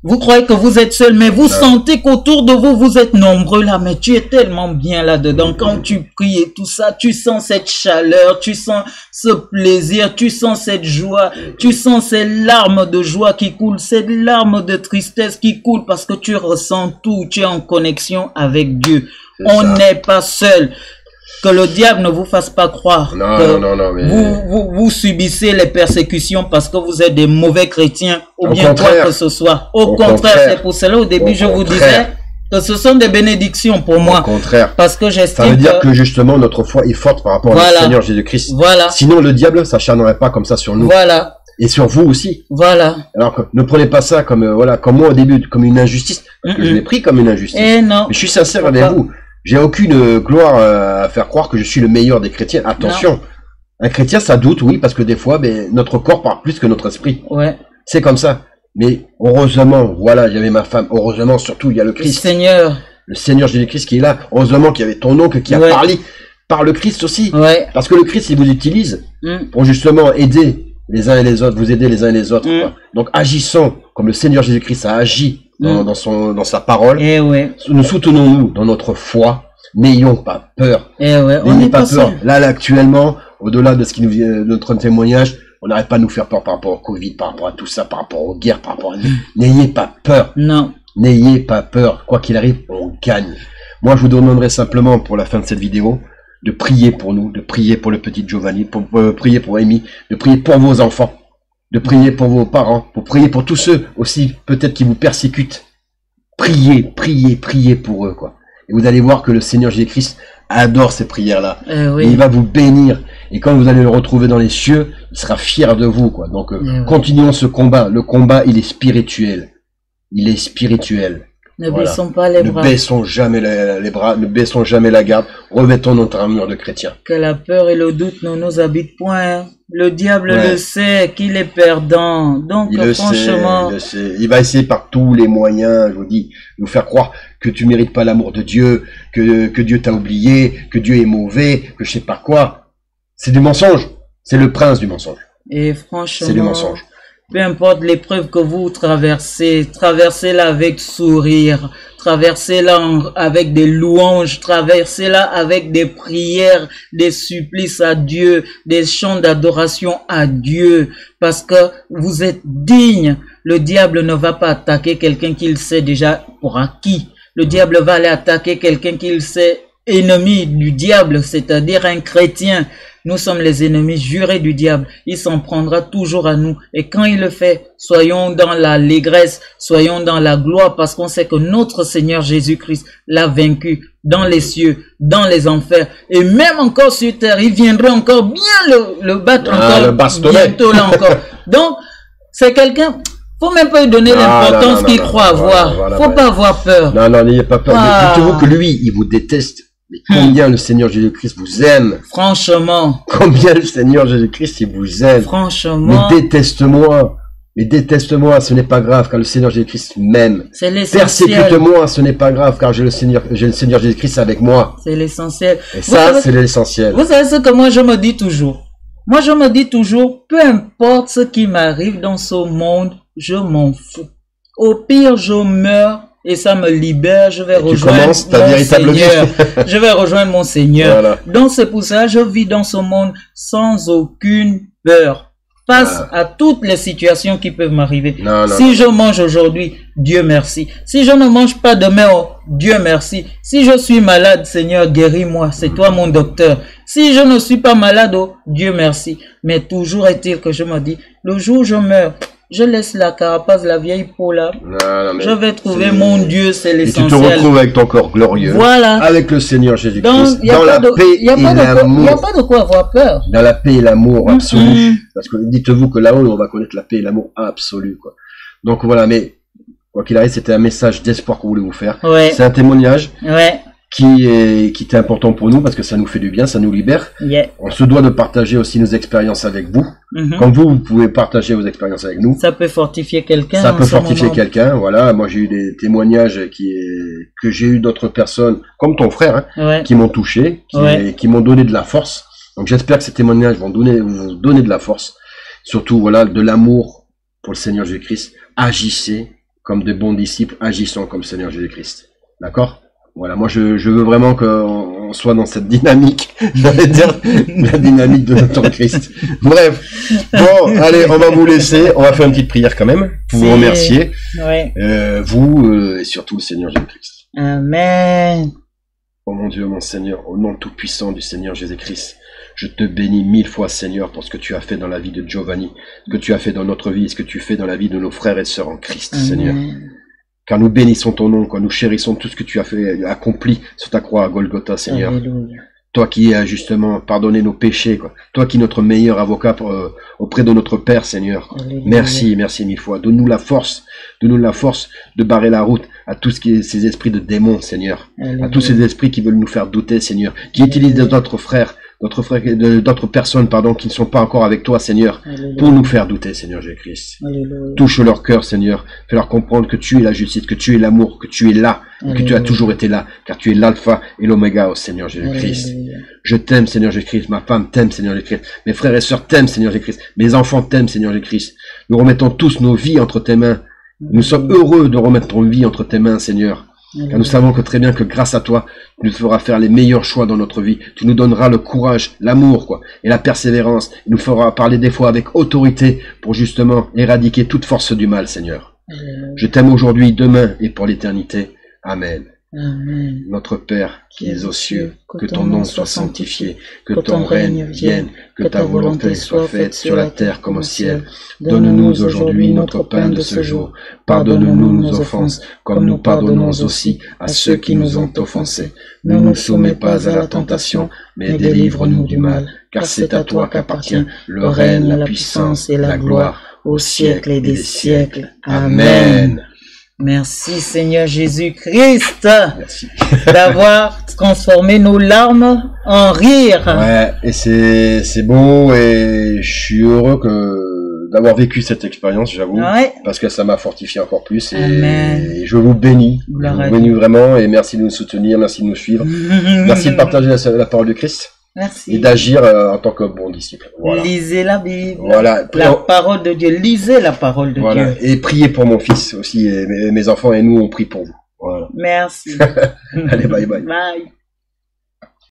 Vous croyez que vous êtes seul, mais vous sentez qu'autour de vous, vous êtes nombreux là, mais tu es tellement bien là-dedans. Quand tu pries et tout ça, tu sens cette chaleur, tu sens ce plaisir, tu sens cette joie, tu sens ces larmes de joie qui coulent, ces larmes de tristesse qui coulent parce que tu ressens tout, tu es en connexion avec Dieu. On n'est pas seul. Que le diable ne vous fasse pas croire que vous subissez les persécutions parce que vous êtes des mauvais chrétiens ou bien quoi que ce soit. Au contraire, c'est pour cela au début je vous disais que ce sont des bénédictions pour moi. Au contraire. Parce que j'estime ça veut dire que justement notre foi est forte par rapport à notre Seigneur Jésus-Christ. Sinon le diable s'acharnerait pas comme ça sur nous. Et sur vous aussi. Alors ne prenez pas ça comme comme moi au début comme une injustice. Parce que je l'ai pris comme une injustice. Mais je suis sincère avec vous. J'ai aucune gloire à faire croire que je suis le meilleur des chrétiens. Attention, un chrétien, ça doute, oui, parce que des fois, notre corps parle plus que notre esprit. C'est comme ça. Mais heureusement, voilà, j'avais ma femme. Heureusement, surtout, il y a le Christ. Le Seigneur Jésus-Christ qui est là. Heureusement qu'il y avait ton oncle qui a parlé. par le Christ aussi. Ouais. Parce que le Christ, il vous utilise pour justement aider les uns et les autres, vous aider les uns et les autres. Donc agissons comme le Seigneur Jésus-Christ a agi dans sa parole. Et ouais. Nous soutenons-nous dans notre foi. N'ayons pas peur. Et ouais. N'ayez pas peur. Là, actuellement, au-delà de ce qui nous vient de notre témoignage, on n'arrête pas de nous faire peur par rapport au Covid, par rapport à tout ça, par rapport aux guerres, par rapport à... N'ayez pas peur. Non. N'ayez pas peur. Quoi qu'il arrive, on gagne. Moi, je vous demanderai simplement, pour la fin de cette vidéo, de prier pour nous, de prier pour le petit Giovanni, pour prier pour Amy, de prier pour vos enfants, de prier pour vos parents, pour prier pour tous ceux aussi, peut-être qui vous persécutent. Priez, priez, priez pour eux, quoi. Et vous allez voir que le Seigneur Jésus-Christ adore ces prières-là. Oui. Et il va vous bénir. Et quand vous allez le retrouver dans les cieux, il sera fier de vous, quoi. Donc, continuons ce combat. Le combat, il est spirituel. Il est spirituel. Ne baissons pas les bras. Ne baissons jamais les bras, ne baissons jamais la garde. Revêtons notre armure de chrétien. Que la peur et le doute ne nous habitent point. Le diable le sait qu'il est perdant. Donc, franchement... Il le sait. Il va essayer par tous les moyens, je vous dis, nous faire croire que tu mérites pas l'amour de Dieu, que Dieu t'a oublié, que Dieu est mauvais, que je sais pas quoi. C'est du mensonge. C'est le prince du mensonge. Et franchement... C'est du mensonge. Peu importe l'épreuve que vous traversez, traversez-la avec sourire, traversez-la avec des louanges, traversez-la avec des prières, des supplices à Dieu, des chants d'adoration à Dieu, parce que vous êtes digne. Le diable ne va pas attaquer quelqu'un qu'il sait déjà pour acquis. Le diable va aller attaquer quelqu'un qu'il sait ennemi du diable, c'est-à-dire un chrétien. Nous sommes les ennemis jurés du diable. Il s'en prendra toujours à nous. Et quand il le fait, soyons dans l'allégresse, soyons dans la gloire, parce qu'on sait que notre Seigneur Jésus-Christ l'a vaincu dans les cieux, dans les enfers, et même encore sur terre. Il viendra encore bien le battre encore bientôt là encore. Donc, c'est quelqu'un... Faut même pas lui donner l'importance qu'il croit avoir. Faut pas avoir peur. Non, n'ayez pas peur. Dites-vous que lui, il vous déteste. Mais combien le Seigneur Jésus-Christ vous aime. Franchement. Combien le Seigneur Jésus-Christ, il vous aime. Franchement. Mais déteste-moi. Mais déteste-moi, ce n'est pas grave, car le Seigneur Jésus-Christ m'aime. C'est l'essentiel. Persécute-moi, ce n'est pas grave, car j'ai le Seigneur Jésus-Christ avec moi. C'est l'essentiel. Et ça, c'est l'essentiel. Vous savez ce que moi je me dis toujours? Moi je me dis toujours, peu importe ce qui m'arrive dans ce monde, je m'en fous. Au pire, je meurs. Et ça me libère, je vais rejoindre mon Seigneur. Je vais rejoindre mon Seigneur. Voilà. Donc c'est pour ça que je vis dans ce monde sans aucune peur. Face à toutes les situations qui peuvent m'arriver. Si je mange aujourd'hui, Dieu merci. Si je ne mange pas demain, oh, Dieu merci. Si je suis malade, Seigneur, guéris-moi. C'est toi mon docteur. Si je ne suis pas malade, oh, Dieu merci. Mais toujours est-il que je me dis, le jour où je meurs, je laisse la carapace, la vieille peau là. Je vais trouver mon Dieu, c'est l'essentiel. Et tu te retrouves avec ton corps glorieux. Voilà. Avec le Seigneur Jésus-Christ. Dans la paix et l'amour. Il n'y a pas de quoi avoir peur. Dans la paix et l'amour absolu. Parce que dites-vous que là-haut, on va connaître la paix et l'amour absolu, quoi. Donc voilà, mais quoi qu'il arrive, c'était un message d'espoir qu'on voulait vous faire. Ouais. C'est un témoignage. Ouais. Qui est important pour nous parce que ça nous fait du bien, ça nous libère. Yeah. On se doit de partager aussi nos expériences avec vous. Comme vous pouvez partager vos expériences avec nous. Ça peut fortifier quelqu'un. Ça peut fortifier quelqu'un, voilà. Moi, j'ai eu des témoignages que j'ai eu d'autres personnes, comme ton frère, hein, qui m'ont touché, qui m'ont donné de la force. Donc, j'espère que ces témoignages vont vous donner de la force. Surtout, voilà, de l'amour pour le Seigneur Jésus-Christ. Agissez comme de bons disciples, agissons comme le Seigneur Jésus-Christ. D'accord? Voilà, moi je veux vraiment qu'on soit dans cette dynamique, j'allais dire la dynamique de notre Christ. Bref, bon, allez, on va vous laisser, on va faire une petite prière quand même, pour vous remercier, vous et surtout le Seigneur Jésus-Christ. Amen. Oh mon Dieu, mon Seigneur, au nom tout-puissant du Seigneur Jésus-Christ, je te bénis 1000 fois, Seigneur, pour ce que tu as fait dans la vie de Giovanni, ce que tu as fait dans notre vie, ce que tu fais dans la vie de nos frères et sœurs en Christ, Amen. Seigneur. Car nous bénissons ton nom, quand nous chérissons tout ce que tu as fait, accompli sur ta croix à Golgotha, Seigneur. Alléluia. Toi qui as justement pardonné nos péchés, quoi. Toi qui es notre meilleur avocat auprès de notre Père, Seigneur. Alléluia. Merci, merci 1000 fois. Donne-nous la force de barrer la route à tous ces esprits de démons, Seigneur. Alléluia. À tous ces esprits qui veulent nous faire douter, Seigneur. Qui utilisent d'autres frères d'autres frères, d'autres personnes, pardon, qui ne sont pas encore avec toi, Seigneur, pour nous faire douter, Seigneur Jésus-Christ. Touche leur cœur, Seigneur. Fais-leur comprendre que tu es la justice, que tu es l'amour, que tu es là, que tu as toujours été là, car tu es l'alpha et l'oméga, au Seigneur Jésus-Christ. Je t'aime, Seigneur Jésus-Christ. Ma femme t'aime, Seigneur Jésus-Christ. Mes frères et sœurs t'aiment, Seigneur Jésus-Christ. Mes enfants t'aiment, Seigneur Jésus-Christ. Nous remettons tous nos vies entre tes mains. Nous sommes heureux de remettre ton vie entre tes mains, Seigneur. Car nous savons que très bien que grâce à toi, tu nous feras faire les meilleurs choix dans notre vie. Tu nous donneras le courage, l'amour, et la persévérance. Il nous fera parler des fois avec autorité pour justement éradiquer toute force du mal, Seigneur. Je t'aime aujourd'hui, demain et pour l'éternité. Amen. Amen. Notre Père qui es aux cieux, que ton nom soit sanctifié, que ton règne vienne, que ta volonté soit faite sur la terre comme au ciel. Donne-nous aujourd'hui notre pain de ce jour. Pardonne-nous nos offenses, comme nous pardonnons aussi à ceux qui nous ont offensés. Ne nous soumets pas à la tentation, mais délivre-nous du mal, car c'est à toi qu'appartient le règne, la puissance et la gloire au siècle et des siècles. Amen. Merci Seigneur Jésus-Christ d'avoir transformé nos larmes en rire. Ouais, et c'est beau et je suis heureux d'avoir vécu cette expérience, j'avoue, parce que ça m'a fortifié encore plus et je vous bénis. Je vous bénis vraiment et merci de nous soutenir, merci de nous suivre. Merci de partager la parole de Christ. Merci. Et d'agir en tant que bon disciple. Voilà. Lisez la Bible. Voilà. La parole de Dieu. Lisez la parole de Dieu. Et priez pour mon fils aussi et mes enfants et nous on prie pour vous. Voilà. Merci. Allez, bye bye. Bye.